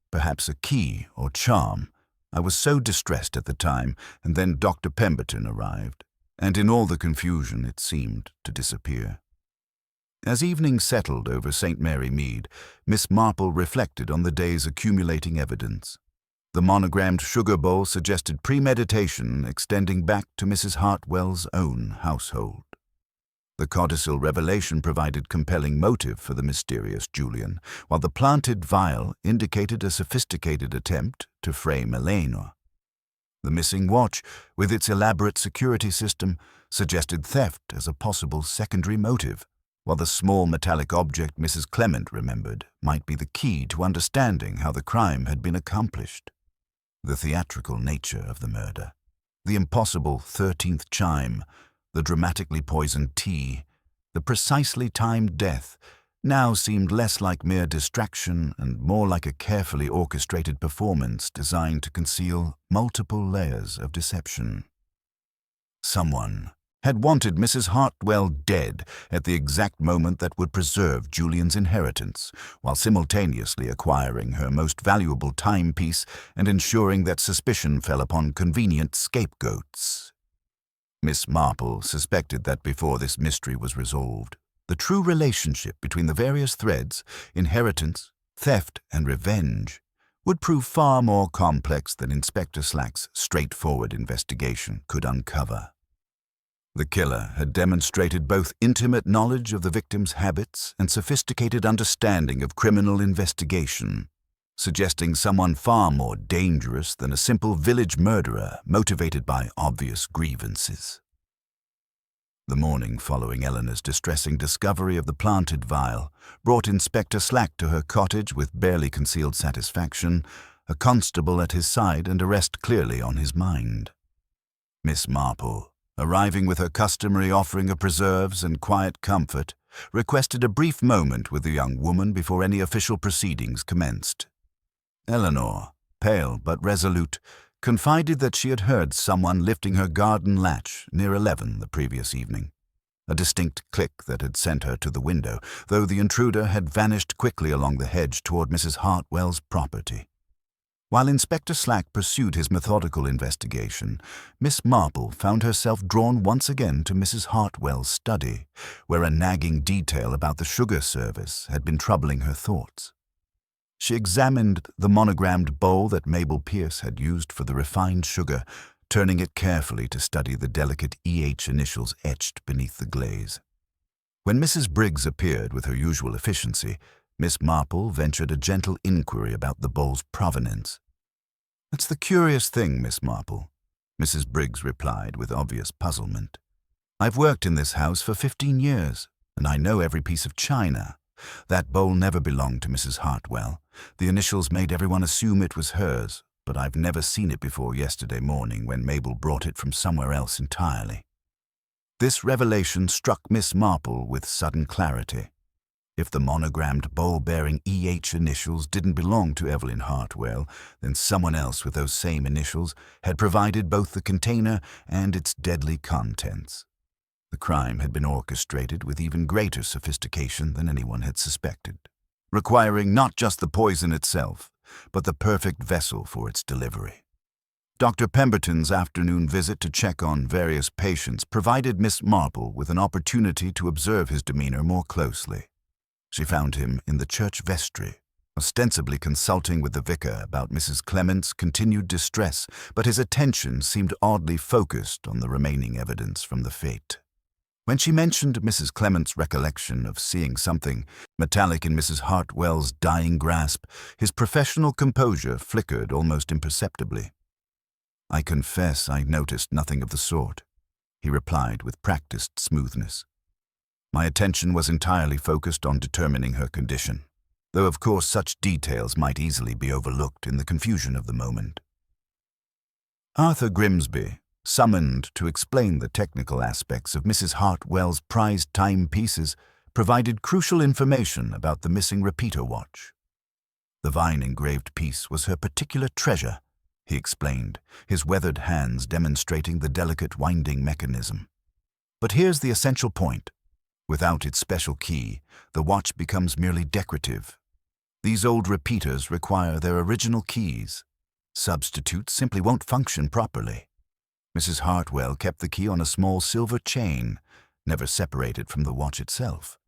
Speaker 1: Perhaps a key or charm. I was so distressed at the time, and then Dr. Pemberton arrived, and in all the confusion it seemed to disappear." As evening settled over St. Mary Mead, Miss Marple reflected on the day's accumulating evidence. The monogrammed sugar bowl suggested premeditation extending back to Mrs. Hartwell's own household. The codicil revelation provided compelling motive for the mysterious Julian, while the planted vial indicated a sophisticated attempt to frame Eleanor. The missing watch, with its elaborate security system, suggested theft as a possible secondary motive, while the small metallic object Mrs. Clement remembered might be the key to understanding how the crime had been accomplished. The theatrical nature of the murder, the impossible 13th chime, the dramatically poisoned tea, the precisely timed death, now seemed less like mere distraction and more like a carefully orchestrated performance designed to conceal multiple layers of deception. Someone had wanted Mrs. Hartwell dead at the exact moment that would preserve Julian's inheritance, while simultaneously acquiring her most valuable timepiece and ensuring that suspicion fell upon convenient scapegoats. Miss Marple suspected that before this mystery was resolved, the true relationship between the various threads, inheritance, theft, and revenge, would prove far more complex than Inspector Slack's straightforward investigation could uncover. The killer had demonstrated both intimate knowledge of the victim's habits and sophisticated understanding of criminal investigation, suggesting someone far more dangerous than a simple village murderer motivated by obvious grievances. The morning following Eleanor's distressing discovery of the planted vial brought Inspector Slack to her cottage with barely concealed satisfaction, a constable at his side and arrest clearly on his mind. Miss Marple, arriving with her customary offering of preserves and quiet comfort, requested a brief moment with the young woman before any official proceedings commenced. Eleanor, pale but resolute, confided that she had heard someone lifting her garden latch near 11 the previous evening, a distinct click that had sent her to the window, though the intruder had vanished quickly along the hedge toward Mrs. Hartwell's property. While Inspector Slack pursued his methodical investigation, Miss Marple found herself drawn once again to Mrs. Hartwell's study, where a nagging detail about the sugar service had been troubling her thoughts. She examined the monogrammed bowl that Mabel Pierce had used for the refined sugar, turning it carefully to study the delicate EH initials etched beneath the glaze. When Mrs. Briggs appeared with her usual efficiency, Miss Marple ventured a gentle inquiry about the bowl's provenance. "That's the curious thing, Miss Marple," Mrs. Briggs replied with obvious puzzlement. "I've worked in this house for 15 years, and I know every piece of china. That bowl never belonged to Mrs. Hartwell. The initials made everyone assume it was hers, but I've never seen it before yesterday morning when Mabel brought it from somewhere else entirely." This revelation struck Miss Marple with sudden clarity. If the monogrammed bowl bearing EH initials didn't belong to Evelyn Hartwell, then someone else with those same initials had provided both the container and its deadly contents, The crime had been orchestrated with even greater sophistication than anyone had suspected, requiring not just the poison itself, but the perfect vessel for its delivery. Dr. Pemberton's afternoon visit to check on various patients provided Miss Marple with an opportunity to observe his demeanor more closely. She found him in the church vestry, ostensibly consulting with the vicar about Mrs. Clement's continued distress, but his attention seemed oddly focused on the remaining evidence from the fete. When she mentioned Mrs. Clement's recollection of seeing something metallic in Mrs. Hartwell's dying grasp, his professional composure flickered almost imperceptibly. "I confess I noticed nothing of the sort," he replied with practiced smoothness. "My attention was entirely focused on determining her condition, though of course such details might easily be overlooked in the confusion of the moment." Arthur Grimsby, summoned to explain the technical aspects of Mrs. Hartwell's prized timepieces, provided crucial information about the missing repeater watch. "The vine-engraved piece was her particular treasure," he explained, his weathered hands demonstrating the delicate winding mechanism. "But here's the essential point. Without its special key, the watch becomes merely decorative. These old repeaters require their original keys. Substitutes simply won't function properly. Mrs. Hartwell kept the key on a small silver chain, never separated from the watch itself."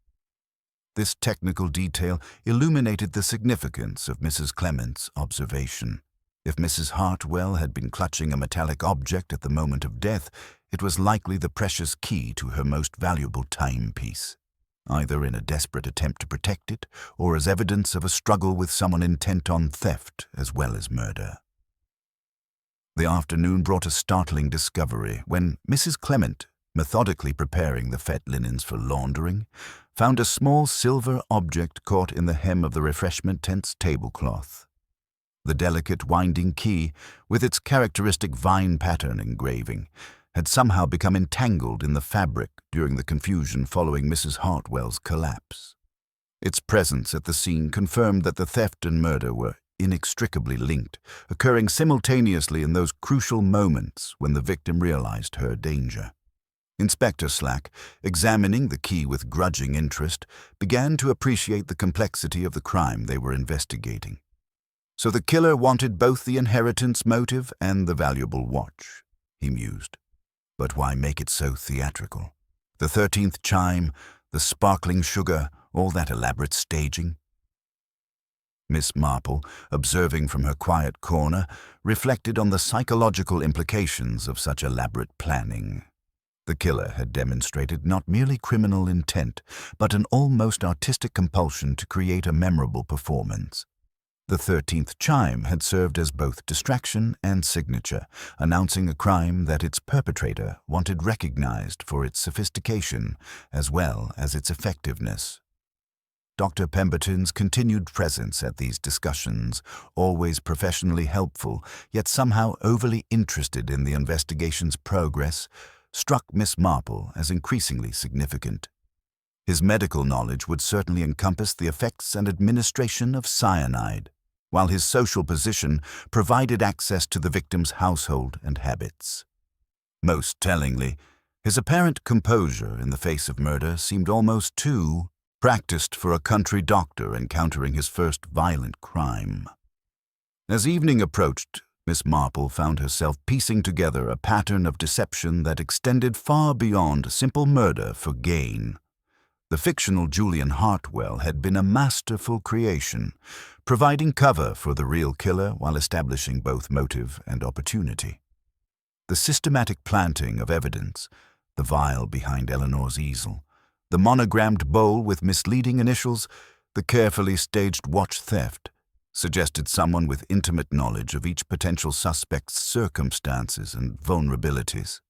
Speaker 1: This technical detail illuminated the significance of Mrs. Clement's observation. If Mrs. Hartwell had been clutching a metallic object at the moment of death, it was likely the precious key to her most valuable timepiece, either in a desperate attempt to protect it or as evidence of a struggle with someone intent on theft as well as murder. The afternoon brought a startling discovery when Mrs. Clement, methodically preparing the fete linens for laundering, found a small silver object caught in the hem of the refreshment tent's tablecloth. The delicate winding key, with its characteristic vine pattern engraving, had somehow become entangled in the fabric during the confusion following Mrs. Hartwell's collapse. Its presence at the scene confirmed that the theft and murder were inextricably linked, occurring simultaneously in those crucial moments when the victim realized her danger. Inspector Slack, examining the key with grudging interest, began to appreciate the complexity of the crime they were investigating. So the killer wanted both the inheritance motive and the valuable watch, he mused. But why make it so theatrical? The 13th chime, the sparkling sugar, all that elaborate staging? Miss Marple, observing from her quiet corner, reflected on the psychological implications of such elaborate planning. The killer had demonstrated not merely criminal intent, but an almost artistic compulsion to create a memorable performance. The 13th chime had served as both distraction and signature, announcing a crime that its perpetrator wanted recognized for its sophistication as well as its effectiveness. Dr. Pemberton's continued presence at these discussions, always professionally helpful, yet somehow overly interested in the investigation's progress, struck Miss Marple as increasingly significant. His medical knowledge would certainly encompass the effects and administration of cyanide, while his social position provided access to the victim's household and habits. Most tellingly, his apparent composure in the face of murder seemed almost too practiced for a country doctor encountering his first violent crime. As evening approached, Miss Marple found herself piecing together a pattern of deception that extended far beyond simple murder for gain. The fictional Julian Hartwell had been a masterful creation, providing cover for the real killer while establishing both motive and opportunity. The systematic planting of evidence, the vial behind Eleanor's easel, the monogrammed bowl with misleading initials, the carefully staged watch theft, suggested someone with intimate knowledge of each potential suspect's circumstances and vulnerabilities.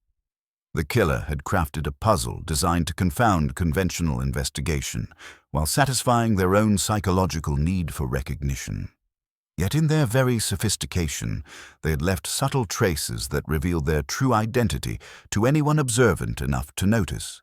Speaker 1: The killer had crafted a puzzle designed to confound conventional investigation while satisfying their own psychological need for recognition. Yet in their very sophistication, they had left subtle traces that revealed their true identity to anyone observant enough to notice.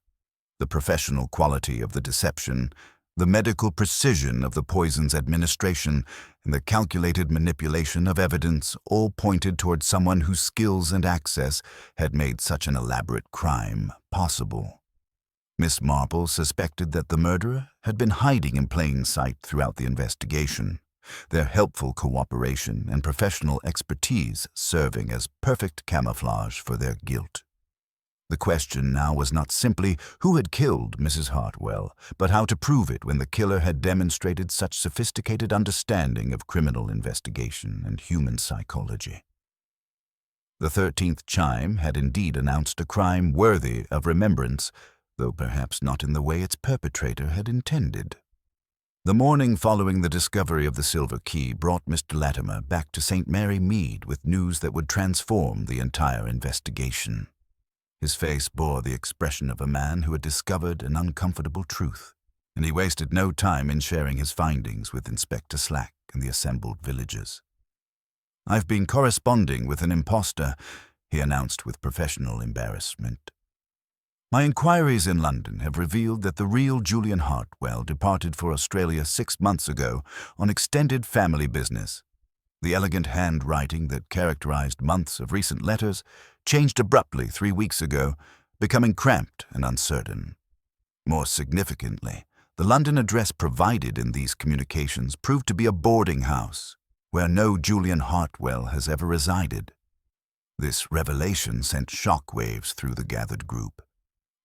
Speaker 1: The professional quality of the deception, the medical precision of the poison's administration, and the calculated manipulation of evidence all pointed toward someone whose skills and access had made such an elaborate crime possible. Miss Marple suspected that the murderer had been hiding in plain sight throughout the investigation, their helpful cooperation and professional expertise serving as perfect camouflage for their guilt. The question now was not simply who had killed Mrs. Hartwell, but how to prove it when the killer had demonstrated such sophisticated understanding of criminal investigation and human psychology. The 13th chime had indeed announced a crime worthy of remembrance, though perhaps not in the way its perpetrator had intended. The morning following the discovery of the silver key brought Mr. Latimer back to St. Mary Mead with news that would transform the entire investigation. His face bore the expression of a man who had discovered an uncomfortable truth, and he wasted no time in sharing his findings with Inspector Slack and the assembled villagers. "I've been corresponding with an impostor," he announced with professional embarrassment. "My inquiries in London have revealed that the real Julian Hartwell departed for Australia 6 months ago on extended family business. The elegant handwriting that characterized months of recent letters changed abruptly 3 weeks ago, becoming cramped and uncertain. More significantly, the London address provided in these communications proved to be a boarding house, where no Julian Hartwell has ever resided." This revelation sent shockwaves through the gathered group.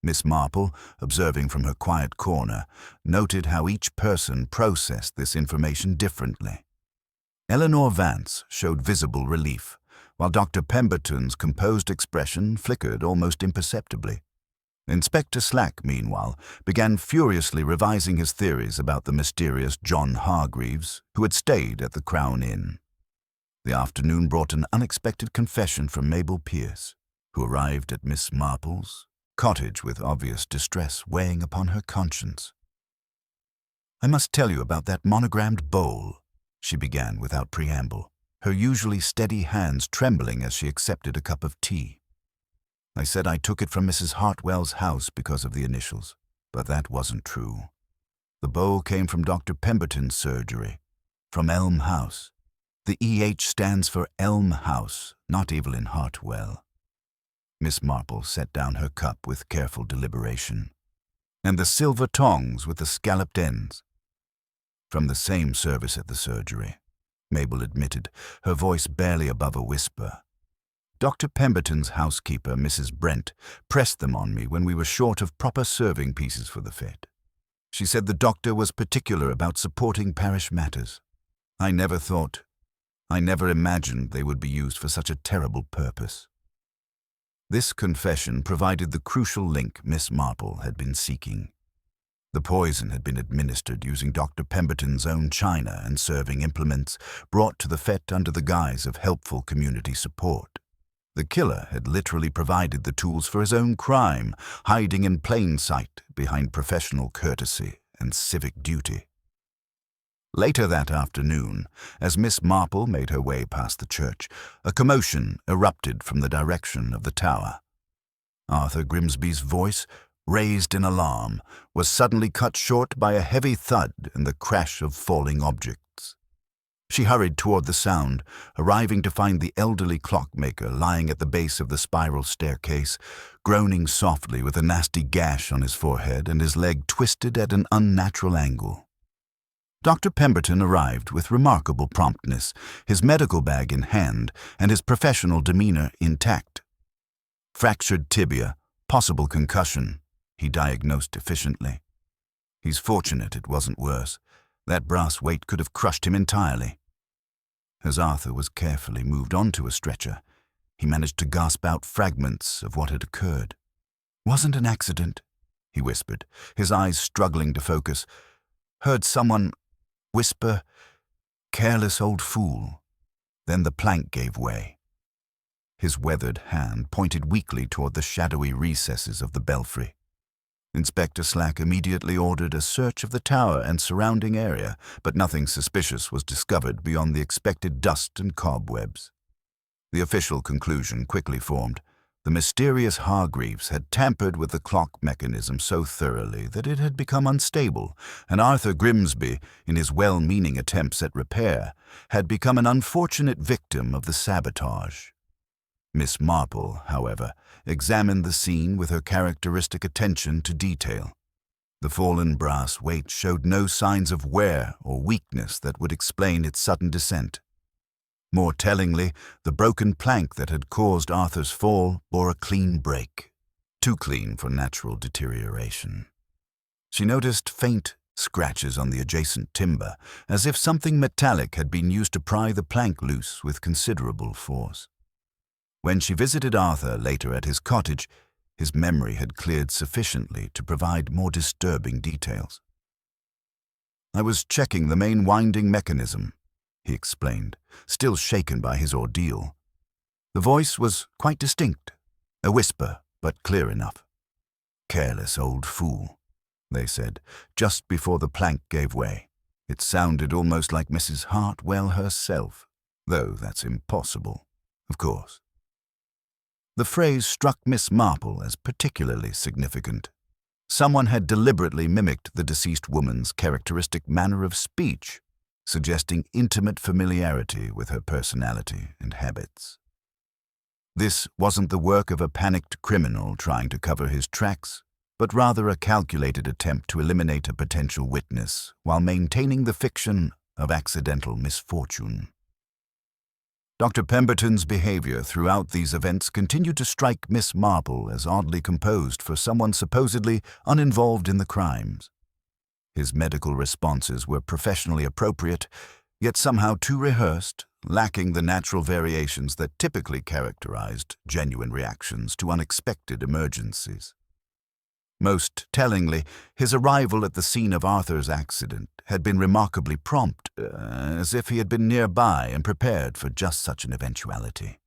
Speaker 1: Miss Marple, observing from her quiet corner, noted how each person processed this information differently. Eleanor Vance showed visible relief, while Dr. Pemberton's composed expression flickered almost imperceptibly. Inspector Slack, meanwhile, began furiously revising his theories about the mysterious John Hargreaves, who had stayed at the Crown Inn. The afternoon brought an unexpected confession from Mabel Pierce, who arrived at Miss Marple's cottage with obvious distress weighing upon her conscience. "I must tell you about that monogrammed bowl," she began without preamble, her usually steady hands trembling as she accepted a cup of tea. "I said I took it from Mrs. Hartwell's house because of the initials, but that wasn't true. The bowl came from Dr. Pemberton's surgery, from Elm House. The EH stands for Elm House, not Evelyn Hartwell." Miss Marple set down her cup with careful deliberation. "And the silver tongs with the scalloped ends?" "From the same service at the surgery," Mabel admitted, her voice barely above a whisper. "Dr. Pemberton's housekeeper, Mrs. Brent, pressed them on me when we were short of proper serving pieces for the fete. She said the doctor was particular about supporting parish matters. I never imagined they would be used for such a terrible purpose." This confession provided the crucial link Miss Marple had been seeking. The poison had been administered using Dr. Pemberton's own china and serving implements brought to the fete under the guise of helpful community support. The killer had literally provided the tools for his own crime, hiding in plain sight behind professional courtesy and civic duty. Later that afternoon, as Miss Marple made her way past the church, a commotion erupted from the direction of the tower. Arthur Grimsby's voice, raised in alarm, was suddenly cut short by a heavy thud and the crash of falling objects. She hurried toward the sound, arriving to find the elderly clockmaker lying at the base of the spiral staircase, groaning softly with a nasty gash on his forehead and his leg twisted at an unnatural angle. Dr. Pemberton arrived with remarkable promptness, his medical bag in hand and his professional demeanor intact. "Fractured tibia, possible concussion," he diagnosed efficiently. "He's fortunate it wasn't worse. That brass weight could have crushed him entirely." As Arthur was carefully moved onto a stretcher, he managed to gasp out fragments of what had occurred. "Wasn't an accident," he whispered, his eyes struggling to focus. "Heard someone whisper, 'Careless old fool.' Then the plank gave way." His weathered hand pointed weakly toward the shadowy recesses of the belfry. Inspector Slack immediately ordered a search of the tower and surrounding area, but nothing suspicious was discovered beyond the expected dust and cobwebs. The official conclusion quickly formed. The mysterious Hargreaves had tampered with the clock mechanism so thoroughly that it had become unstable, and Arthur Grimsby, in his well-meaning attempts at repair, had become an unfortunate victim of the sabotage. Miss Marple, however, examined the scene with her characteristic attention to detail. The fallen brass weight showed no signs of wear or weakness that would explain its sudden descent. More tellingly, the broken plank that had caused Arthur's fall bore a clean break, too clean for natural deterioration. She noticed faint scratches on the adjacent timber, as if something metallic had been used to pry the plank loose with considerable force. When she visited Arthur later at his cottage, his memory had cleared sufficiently to provide more disturbing details. "I was checking the main winding mechanism," he explained, still shaken by his ordeal. The voice was quite distinct, a whisper, but clear enough. "Careless old fool," they said, just before the plank gave way. It sounded almost like Mrs. Hartwell herself, though that's impossible, of course. The phrase struck Miss Marple as particularly significant. Someone had deliberately mimicked the deceased woman's characteristic manner of speech, suggesting intimate familiarity with her personality and habits. This wasn't the work of a panicked criminal trying to cover his tracks, but rather a calculated attempt to eliminate a potential witness while maintaining the fiction of accidental misfortune. Dr. Pemberton's behavior throughout these events continued to strike Miss Marple as oddly composed for someone supposedly uninvolved in the crimes. His medical responses were professionally appropriate, yet somehow too rehearsed, lacking the natural variations that typically characterized genuine reactions to unexpected emergencies. Most tellingly, his arrival at the scene of Arthur's accident had been remarkably prompt, as if he had been nearby and prepared for just such an eventuality.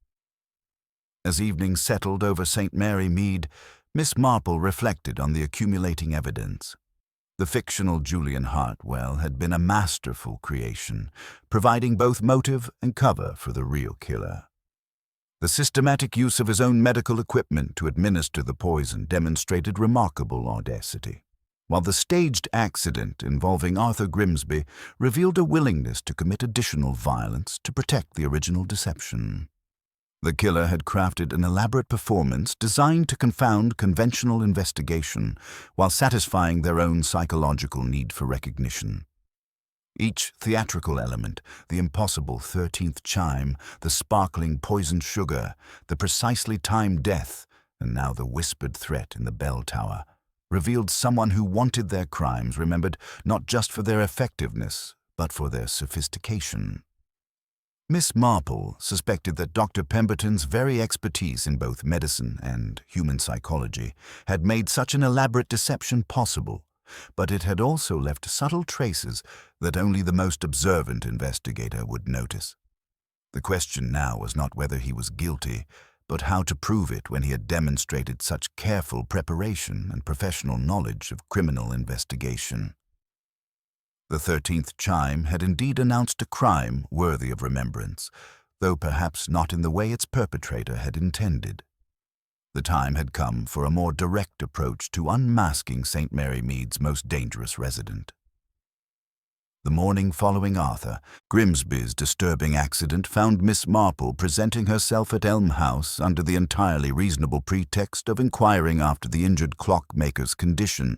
Speaker 1: As evening settled over St. Mary Mead, Miss Marple reflected on the accumulating evidence. The fictional Julian Hartwell had been a masterful creation, providing both motive and cover for the real killer. The systematic use of his own medical equipment to administer the poison demonstrated remarkable audacity, while the staged accident involving Arthur Grimsby revealed a willingness to commit additional violence to protect the original deception. The killer had crafted an elaborate performance designed to confound conventional investigation while satisfying their own psychological need for recognition. Each theatrical element, the impossible 13th chime, the sparkling poisoned sugar, the precisely timed death, and now the whispered threat in the bell tower, revealed someone who wanted their crimes remembered not just for their effectiveness, but for their sophistication. Miss Marple suspected that Dr. Pemberton's very expertise in both medicine and human psychology had made such an elaborate deception possible, but it had also left subtle traces that only the most observant investigator would notice. The question now was not whether he was guilty, but how to prove it when he had demonstrated such careful preparation and professional knowledge of criminal investigation. The 13th chime had indeed announced a crime worthy of remembrance, though perhaps not in the way its perpetrator had intended. The time had come for a more direct approach to unmasking St. Mary Mead's most dangerous resident. The morning following Arthur Grimsby's disturbing accident found Miss Marple presenting herself at Elm House under the entirely reasonable pretext of inquiring after the injured clockmaker's condition.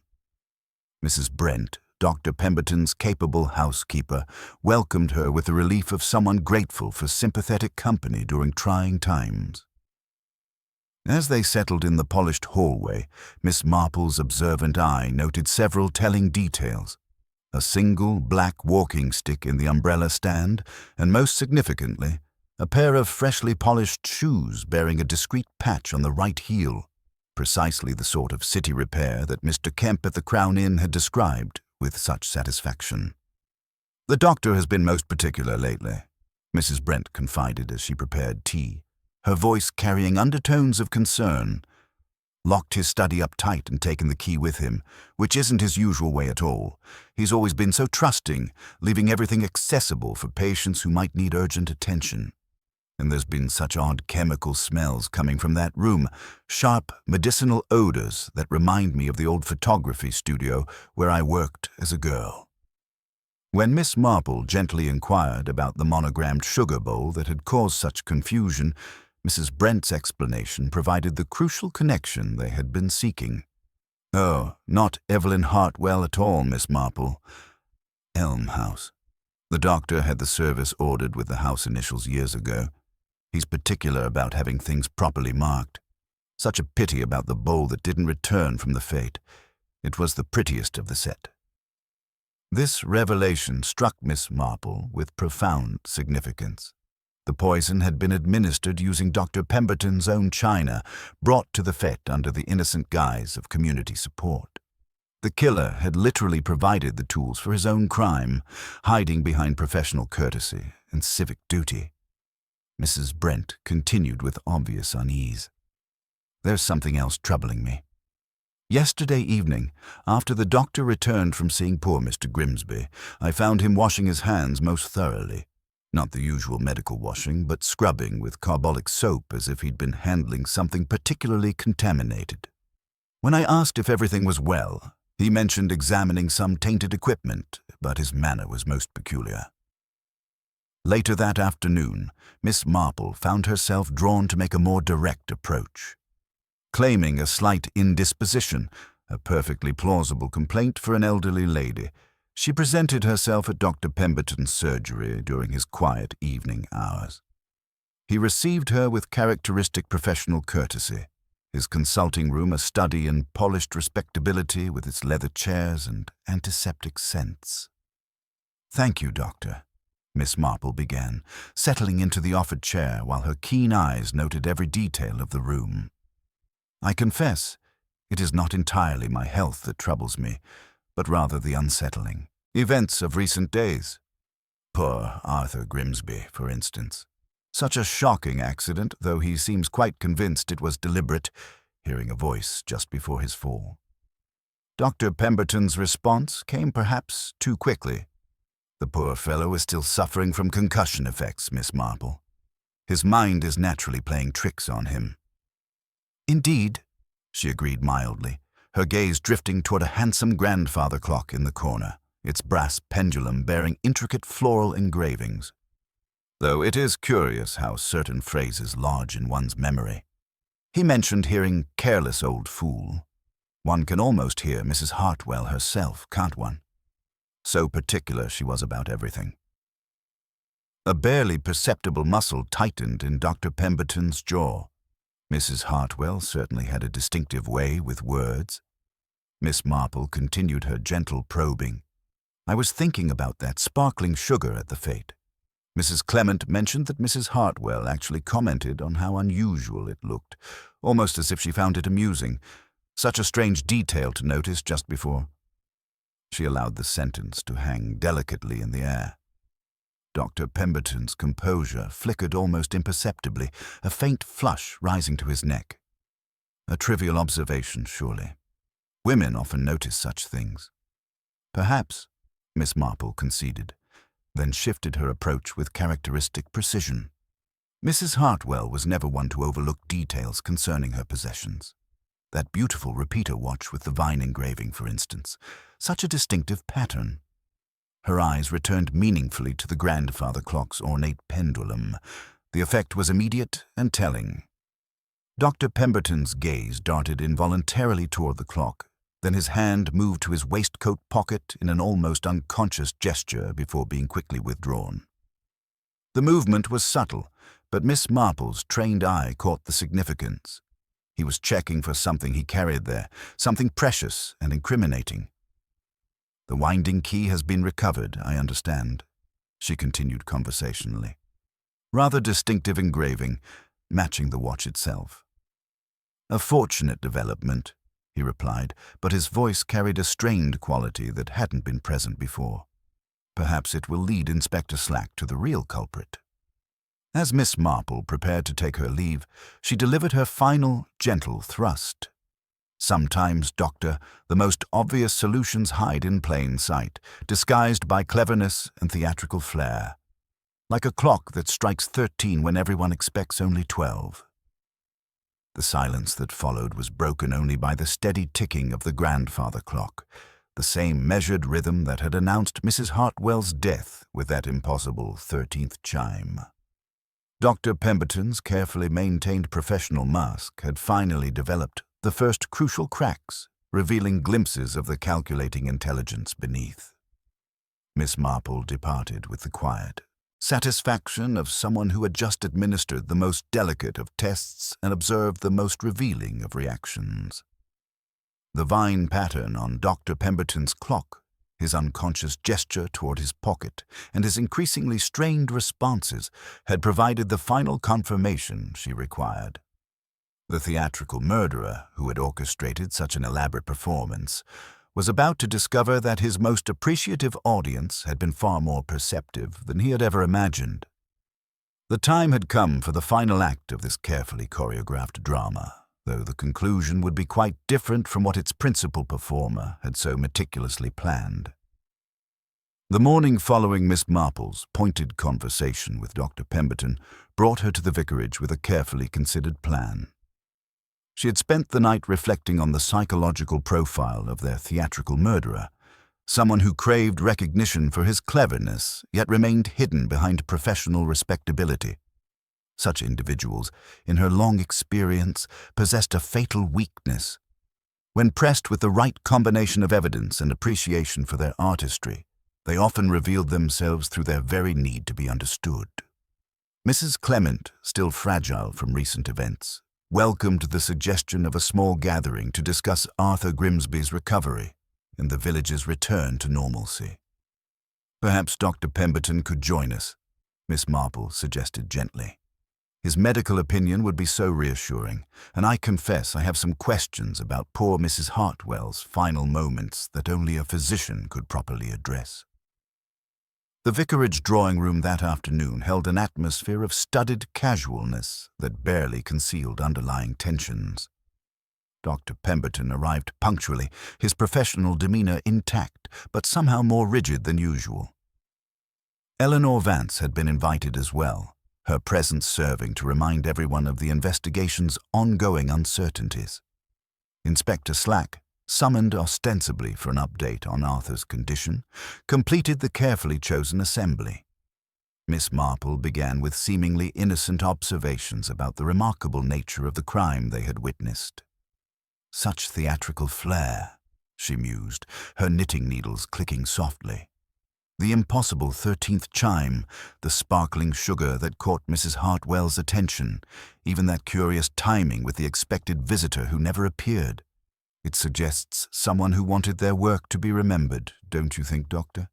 Speaker 1: Mrs. Brent, Dr. Pemberton's capable housekeeper, welcomed her with the relief of someone grateful for sympathetic company during trying times. As they settled in the polished hallway, Miss Marple's observant eye noted several telling details: a single black walking stick in the umbrella stand, and most significantly, a pair of freshly polished shoes bearing a discreet patch on the right heel, precisely the sort of city repair that Mr. Kemp at the Crown Inn had described with such satisfaction. "The doctor has been most particular lately," Mrs. Brent confided as she prepared tea, her voice carrying undertones of concern. "Locked his study up tight and taken the key with him, which isn't his usual way at all. He's always been so trusting, leaving everything accessible for patients who might need urgent attention. And there's been such odd chemical smells coming from that room, sharp medicinal odors that remind me of the old photography studio where I worked as a girl." When Miss Marple gently inquired about the monogrammed sugar bowl that had caused such confusion, Mrs. Brent's explanation provided the crucial connection they had been seeking. "Oh, not Evelyn Hartwell at all, Miss Marple. Elm House. The doctor had the service ordered with the house initials years ago. He's particular about having things properly marked. Such a pity about the bowl that didn't return from the fete. It was the prettiest of the set." This revelation struck Miss Marple with profound significance. The poison had been administered using Dr. Pemberton's own china, brought to the fete under the innocent guise of community support. The killer had literally provided the tools for his own crime, hiding behind professional courtesy and civic duty. Mrs. Brent continued with obvious unease. "There's something else troubling me. Yesterday evening, after the doctor returned from seeing poor Mr. Grimsby, I found him washing his hands most thoroughly. Not the usual medical washing, but scrubbing with carbolic soap as if he'd been handling something particularly contaminated. When I asked if everything was well, he mentioned examining some tainted equipment, but his manner was most peculiar." Later that afternoon, Miss Marple found herself drawn to make a more direct approach. Claiming a slight indisposition, a perfectly plausible complaint for an elderly lady, she presented herself at Dr. Pemberton's surgery during his quiet evening hours. He received her with characteristic professional courtesy, his consulting room a study in polished respectability with its leather chairs and antiseptic scents. "Thank you, Doctor," Miss Marple began, settling into the offered chair while her keen eyes noted every detail of the room. "I confess, it is not entirely my health that troubles me, but rather the unsettling events of recent days. Poor Arthur Grimsby, for instance. Such a shocking accident, though he seems quite convinced it was deliberate, hearing a voice just before his fall. Dr. Pemberton's response came perhaps too quickly. The poor fellow is still suffering from concussion effects, Miss Marple. His mind is naturally playing tricks on him." "Indeed," she agreed mildly, her gaze drifting toward a handsome grandfather clock in the corner, its brass pendulum bearing intricate floral engravings. Though it is curious how certain phrases lodge in one's memory. He mentioned hearing "careless old fool." One can almost hear Mrs. Hartwell herself, can't one? So particular she was about everything. A barely perceptible muscle tightened in Dr. Pemberton's jaw. Mrs. Hartwell certainly had a distinctive way with words. Miss Marple continued her gentle probing. "I was thinking about that sparkling sugar at the fete. Mrs. Clement mentioned that Mrs. Hartwell actually commented on how unusual it looked, almost as if she found it amusing. Such a strange detail to notice just before." She allowed the sentence to hang delicately in the air. Dr. Pemberton's composure flickered almost imperceptibly, a faint flush rising to his neck. A trivial observation, surely. Women often notice such things. "Perhaps," Miss Marple conceded, then shifted her approach with characteristic precision. Mrs. Hartwell was never one to overlook details concerning her possessions. That beautiful repeater watch with the vine engraving, for instance. Such a distinctive pattern. Her eyes returned meaningfully to the grandfather clock's ornate pendulum. The effect was immediate and telling. Dr. Pemberton's gaze darted involuntarily toward the clock, then his hand moved to his waistcoat pocket in an almost unconscious gesture before being quickly withdrawn. The movement was subtle, but Miss Marple's trained eye caught the significance. He was checking for something he carried there, something precious and incriminating. "The winding key has been recovered, I understand," she continued conversationally. "Rather distinctive engraving, matching the watch itself." "A fortunate development," he replied, but his voice carried a strained quality that hadn't been present before. "Perhaps it will lead Inspector Slack to the real culprit." As Miss Marple prepared to take her leave, she delivered her final, gentle thrust. "Sometimes, Doctor, the most obvious solutions hide in plain sight, disguised by cleverness and theatrical flair. Like a clock that strikes 13 when everyone expects only 12. The silence that followed was broken only by the steady ticking of the grandfather clock, the same measured rhythm that had announced Mrs. Hartwell's death with that impossible 13th chime. Dr. Pemberton's carefully maintained professional mask had finally developed the first crucial cracks, revealing glimpses of the calculating intelligence beneath. Miss Marple departed with the quiet satisfaction of someone who had just administered the most delicate of tests and observed the most revealing of reactions. The vine pattern on Dr. Pemberton's clock, his unconscious gesture toward his pocket, and his increasingly strained responses had provided the final confirmation she required. The theatrical murderer, who had orchestrated such an elaborate performance, was about to discover that his most appreciative audience had been far more perceptive than he had ever imagined. The time had come for the final act of this carefully choreographed drama, though the conclusion would be quite different from what its principal performer had so meticulously planned. The morning following Miss Marple's pointed conversation with Dr. Pemberton brought her to the vicarage with a carefully considered plan. She had spent the night reflecting on the psychological profile of their theatrical murderer, someone who craved recognition for his cleverness, yet remained hidden behind professional respectability. Such individuals, in her long experience, possessed a fatal weakness. When pressed with the right combination of evidence and appreciation for their artistry, they often revealed themselves through their very need to be understood. Mrs. Clement, still fragile from recent events, welcomed the suggestion of a small gathering to discuss Arthur Grimsby's recovery and the village's return to normalcy. "Perhaps Dr. Pemberton could join us," Miss Marple suggested gently. "His medical opinion would be so reassuring, and I confess I have some questions about poor Mrs. Hartwell's final moments that only a physician could properly address." The vicarage drawing room that afternoon held an atmosphere of studied casualness that barely concealed underlying tensions. Dr. Pemberton arrived punctually, his professional demeanor intact, but somehow more rigid than usual. Eleanor Vance had been invited as well, her presence serving to remind everyone of the investigation's ongoing uncertainties. Inspector Slack, summoned ostensibly for an update on Arthur's condition, completed the carefully chosen assembly. Miss Marple began with seemingly innocent observations about the remarkable nature of the crime they had witnessed. "Such theatrical flair," she mused, her knitting needles clicking softly. "The impossible 13th chime, the sparkling sugar that caught Mrs. Hartwell's attention, even that curious timing with the expected visitor who never appeared. It suggests someone who wanted their work to be remembered, don't you think, Doctor?"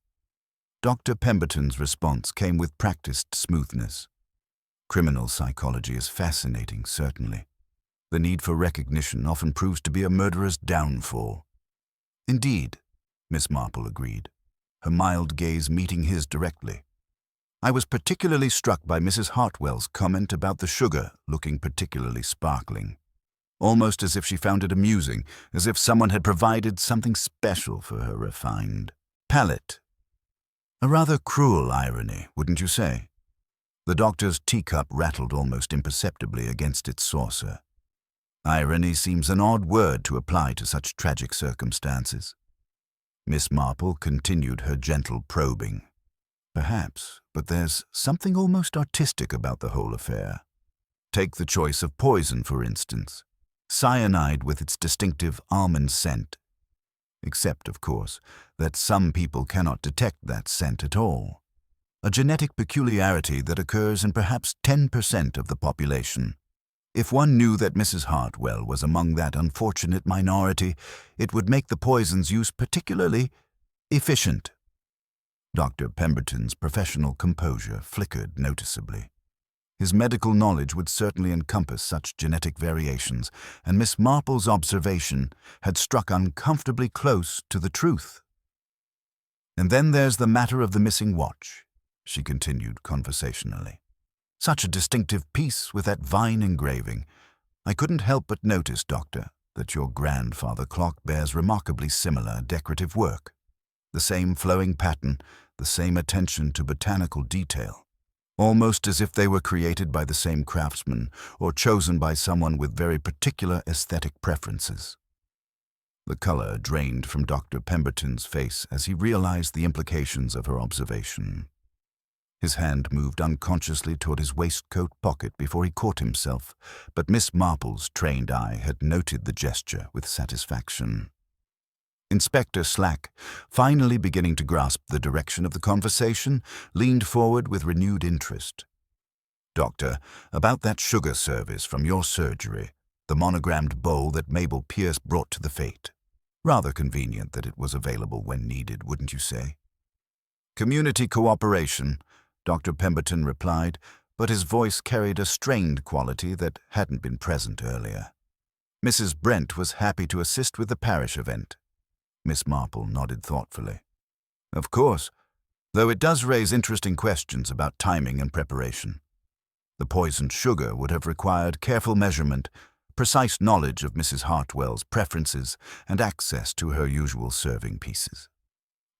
Speaker 1: Dr. Pemberton's response came with practiced smoothness. "Criminal psychology is fascinating, certainly. The need for recognition often proves to be a murderer's downfall." "Indeed," Miss Marple agreed, her mild gaze meeting his directly. "I was particularly struck by Mrs. Hartwell's comment about the sugar looking particularly sparkling. Almost as if she found it amusing, as if someone had provided something special for her refined palate. A rather cruel irony, wouldn't you say?" The doctor's teacup rattled almost imperceptibly against its saucer. "Irony seems an odd word to apply to such tragic circumstances." Miss Marple continued her gentle probing. "Perhaps, but there's something almost artistic about the whole affair. Take the choice of poison, for instance. Cyanide with its distinctive almond scent. Except, of course, that some people cannot detect that scent at all. A genetic peculiarity that occurs in perhaps 10% of the population. If one knew that Mrs. Hartwell was among that unfortunate minority, it would make the poison's use particularly efficient." Dr. Pemberton's professional composure flickered noticeably. His medical knowledge would certainly encompass such genetic variations, and Miss Marple's observation had struck uncomfortably close to the truth. "And then there's the matter of the missing watch," she continued conversationally. "Such a distinctive piece with that vine engraving. I couldn't help but notice, Doctor, that your grandfather clock bears remarkably similar decorative work. The same flowing pattern, the same attention to botanical detail. Almost as if they were created by the same craftsman or chosen by someone with very particular aesthetic preferences." The color drained from Dr. Pemberton's face as he realized the implications of her observation. His hand moved unconsciously toward his waistcoat pocket before he caught himself, but Miss Marple's trained eye had noted the gesture with satisfaction. Inspector Slack, finally beginning to grasp the direction of the conversation, leaned forward with renewed interest. "Doctor, about that sugar service from your surgery, the monogrammed bowl that Mabel Pierce brought to the fete. Rather convenient that it was available when needed, wouldn't you say?" "Community cooperation," Dr. Pemberton replied, but his voice carried a strained quality that hadn't been present earlier. "Mrs. Brent was happy to assist with the parish event." Miss Marple nodded thoughtfully. "Of course, though it does raise interesting questions about timing and preparation. The poisoned sugar would have required careful measurement, precise knowledge of Mrs. Hartwell's preferences, and access to her usual serving pieces.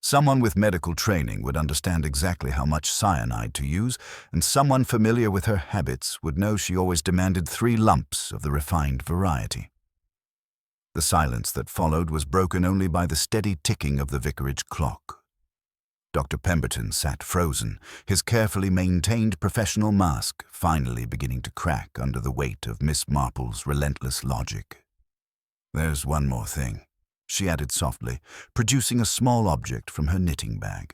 Speaker 1: Someone with medical training would understand exactly how much cyanide to use, and someone familiar with her habits would know she always demanded 3 lumps of the refined variety." The silence that followed was broken only by the steady ticking of the vicarage clock. Dr. Pemberton sat frozen, his carefully maintained professional mask finally beginning to crack under the weight of Miss Marple's relentless logic. "There's one more thing," she added softly, producing a small object from her knitting bag.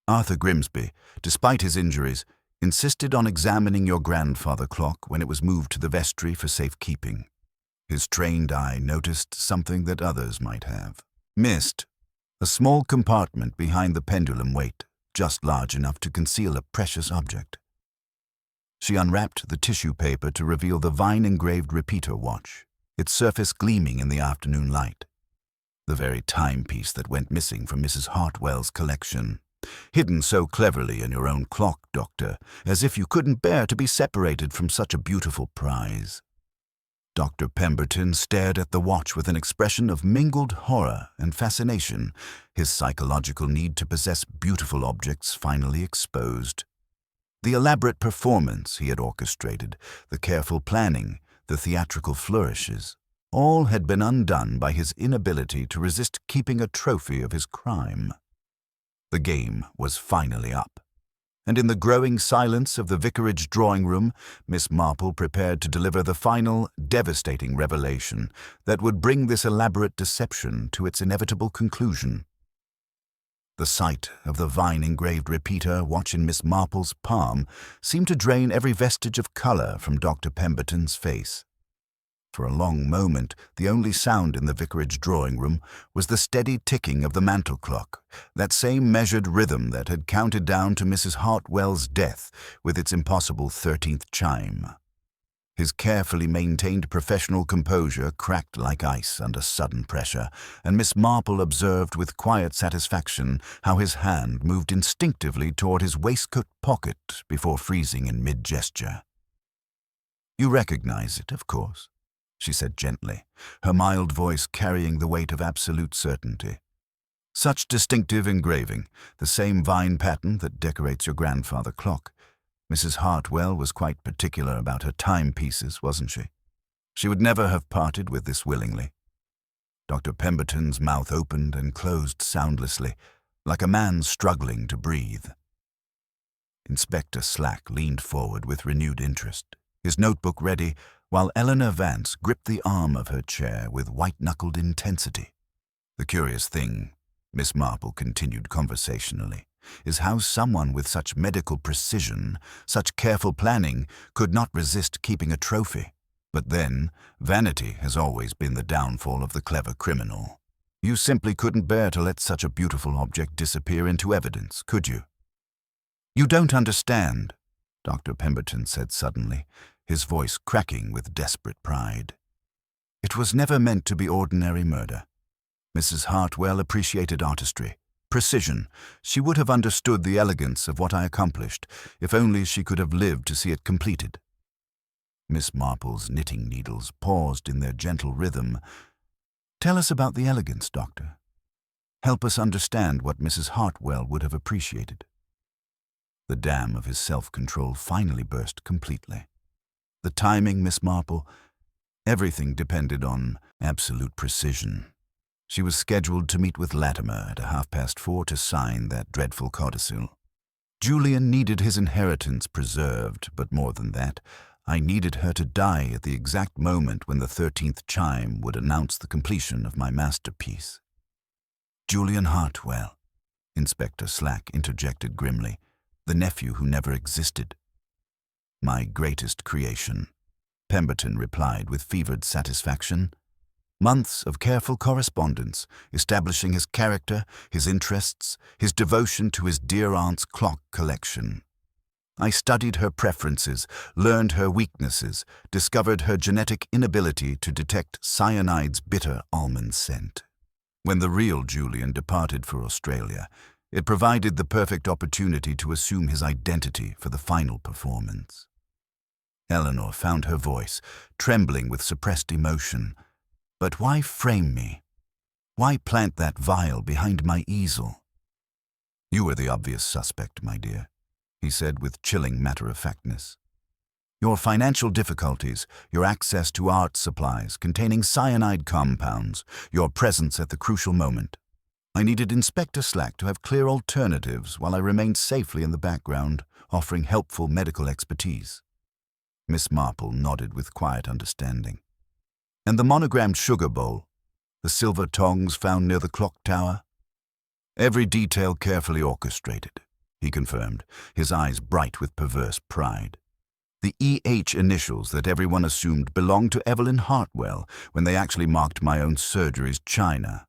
Speaker 1: "Arthur Grimsby, despite his injuries, insisted on examining your grandfather clock when it was moved to the vestry for safekeeping. His trained eye noticed something that others might have missed: a small compartment behind the pendulum weight, just large enough to conceal a precious object." She unwrapped the tissue paper to reveal the vine-engraved repeater watch, its surface gleaming in the afternoon light. The very timepiece that went missing from Mrs. Hartwell's collection. "Hidden so cleverly in your own clock, Doctor, as if you couldn't bear to be separated from such a beautiful prize." Dr. Pemberton stared at the watch with an expression of mingled horror and fascination, his psychological need to possess beautiful objects finally exposed. The elaborate performance he had orchestrated, the careful planning, the theatrical flourishes, all had been undone by his inability to resist keeping a trophy of his crime. The game was finally up, and in the growing silence of the vicarage drawing-room, Miss Marple prepared to deliver the final, devastating revelation that would bring this elaborate deception to its inevitable conclusion. The sight of the vine-engraved repeater watch in Miss Marple's palm seemed to drain every vestige of color from Dr. Pemberton's face. For a long moment, the only sound in the vicarage drawing-room was the steady ticking of the mantel clock, that same measured rhythm that had counted down to Mrs. Hartwell's death with its impossible 13th chime. His carefully maintained professional composure cracked like ice under sudden pressure, and Miss Marple observed with quiet satisfaction how his hand moved instinctively toward his waistcoat pocket before freezing in mid-gesture. "You recognize it, of course," she said gently, her mild voice carrying the weight of absolute certainty. "Such distinctive engraving, the same vine pattern that decorates your grandfather clock. Mrs. Hartwell was quite particular about her timepieces, wasn't she? She would never have parted with this willingly." Dr. Pemberton's mouth opened and closed soundlessly, like a man struggling to breathe. Inspector Slack leaned forward with renewed interest, his notebook ready, while Eleanor Vance gripped the arm of her chair with white-knuckled intensity. "The curious thing," Miss Marple continued conversationally, "is how someone with such medical precision, such careful planning, could not resist keeping a trophy. But then, vanity has always been the downfall of the clever criminal. You simply couldn't bear to let such a beautiful object disappear into evidence, could you?" "You don't understand," Dr. Pemberton said suddenly, his voice cracking with desperate pride. "It was never meant to be ordinary murder. Mrs. Hartwell appreciated artistry, precision. She would have understood the elegance of what I accomplished, if only she could have lived to see it completed." Miss Marple's knitting needles paused in their gentle rhythm. "Tell us about the elegance, Doctor. Help us understand what Mrs. Hartwell would have appreciated." The dam of his self-control finally burst completely. "The timing, Miss Marple, everything depended on absolute precision. She was scheduled to meet with Latimer at 4:30 to sign that dreadful codicil. Julian needed his inheritance preserved, but more than that, I needed her to die at the exact moment when the 13th chime would announce the completion of my masterpiece. Julian Hartwell, Inspector Slack interjected grimly, the nephew who never existed. My greatest creation, Pemberton replied with fevered satisfaction. Months of careful correspondence, establishing his character, his interests, his devotion to his dear aunt's clock collection. I studied her preferences, learned her weaknesses, discovered her genetic inability to detect cyanide's bitter almond scent. When the real Julian departed for Australia, it provided the perfect opportunity to assume his identity for the final performance. Eleanor found her voice, trembling with suppressed emotion. But why frame me? Why plant that vial behind my easel? You were the obvious suspect, my dear, he said with chilling matter-of-factness. Your financial difficulties, your access to art supplies containing cyanide compounds, your presence at the crucial moment. I needed Inspector Slack to have clear alternatives while I remained safely in the background, offering helpful medical expertise. Miss Marple nodded with quiet understanding. And the monogrammed sugar bowl, the silver tongs found near the clock tower? Every detail carefully orchestrated, he confirmed, his eyes bright with perverse pride. The EH initials that everyone assumed belonged to Evelyn Hartwell when they actually marked my own surgery's china.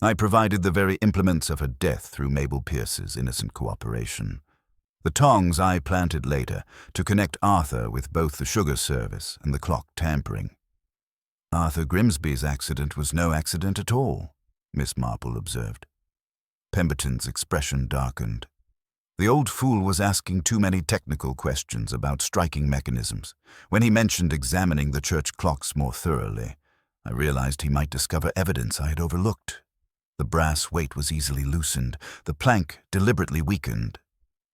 Speaker 1: I provided the very implements of her death through Mabel Pierce's innocent cooperation. The tongs I planted later to connect Arthur with both the sugar service and the clock tampering. Arthur Grimsby's accident was no accident at all, Miss Marple observed. Pemberton's expression darkened. The old fool was asking too many technical questions about striking mechanisms. When he mentioned examining the church clocks more thoroughly, I realized he might discover evidence I had overlooked. The brass weight was easily loosened, the plank deliberately weakened.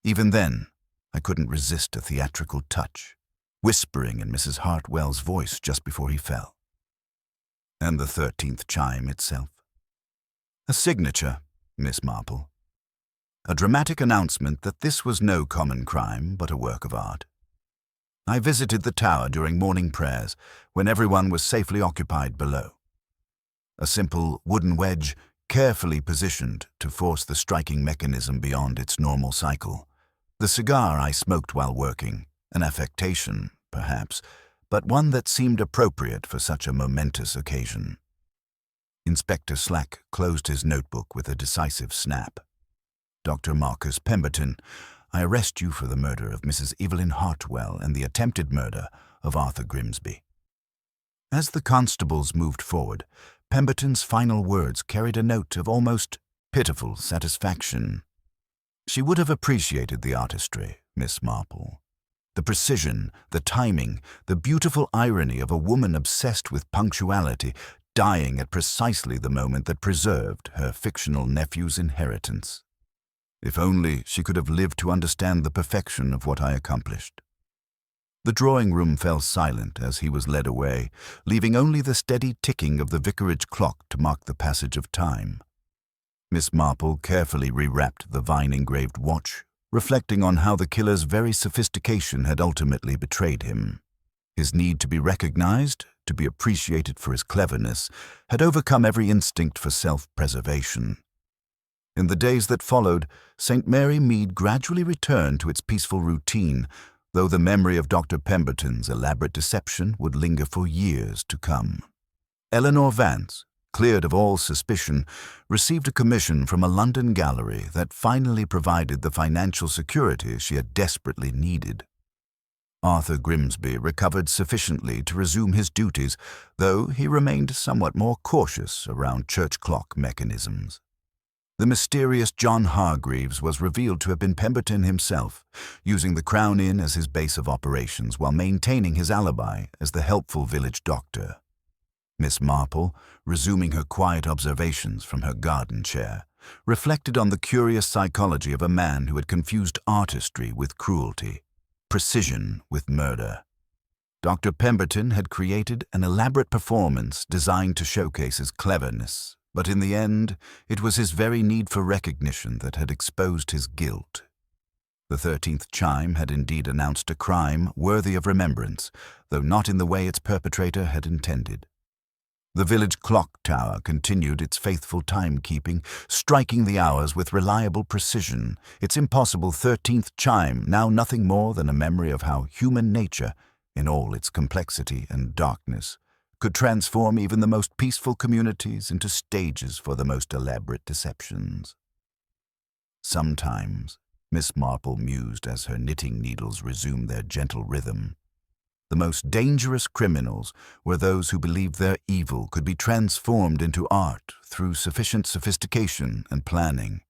Speaker 1: Even then, I couldn't resist a theatrical touch, whispering in Mrs. Hartwell's voice just before he fell. And the 13th chime itself. A signature, Miss Marple. A dramatic announcement that this was no common crime, but a work of art. I visited the tower during morning prayers, when everyone was safely occupied below. A simple wooden wedge, carefully positioned to force the striking mechanism beyond its normal cycle. The cigar I smoked while working, an affectation, perhaps, but one that seemed appropriate for such a momentous occasion. Inspector Slack closed his notebook with a decisive snap. Dr. Marcus Pemberton, I arrest you for the murder of Mrs. Evelyn Hartwell and the attempted murder of Arthur Grimsby. As the constables moved forward, Pemberton's final words carried a note of almost pitiful satisfaction. She would have appreciated the artistry, Miss Marple. The precision, the timing, the beautiful irony of a woman obsessed with punctuality, dying at precisely the moment that preserved her fictional nephew's inheritance. If only she could have lived to understand the perfection of what I accomplished. The drawing room fell silent as he was led away, leaving only the steady ticking of the vicarage clock to mark the passage of time. Miss Marple carefully rewrapped the vine-engraved watch, reflecting on how the killer's very sophistication had ultimately betrayed him. His need to be recognized, to be appreciated for his cleverness, had overcome every instinct for self-preservation. In the days that followed, St. Mary Mead gradually returned to its peaceful routine, though the memory of Dr. Pemberton's elaborate deception would linger for years to come. Eleanor Vance, cleared of all suspicion, received a commission from a London gallery that finally provided the financial security she had desperately needed. Arthur Grimsby recovered sufficiently to resume his duties, though he remained somewhat more cautious around church clock mechanisms. The mysterious John Hargreaves was revealed to have been Pemberton himself, using the Crown Inn as his base of operations while maintaining his alibi as the helpful village doctor. Miss Marple, resuming her quiet observations from her garden chair, reflected on the curious psychology of a man who had confused artistry with cruelty, precision with murder. Dr. Pemberton had created an elaborate performance designed to showcase his cleverness, but in the end, it was his very need for recognition that had exposed his guilt. The 13th chime had indeed announced a crime worthy of remembrance, though not in the way its perpetrator had intended. The village clock tower continued its faithful timekeeping, striking the hours with reliable precision, its impossible 13th chime now nothing more than a memory of how human nature, in all its complexity and darkness, could transform even the most peaceful communities into stages for the most elaborate deceptions. Sometimes, Miss Marple mused as her knitting needles resumed their gentle rhythm, the most dangerous criminals were those who believed their evil could be transformed into art through sufficient sophistication and planning.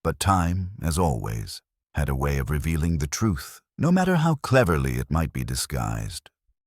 Speaker 1: But time, as always, had a way of revealing the truth, no matter how cleverly it might be disguised.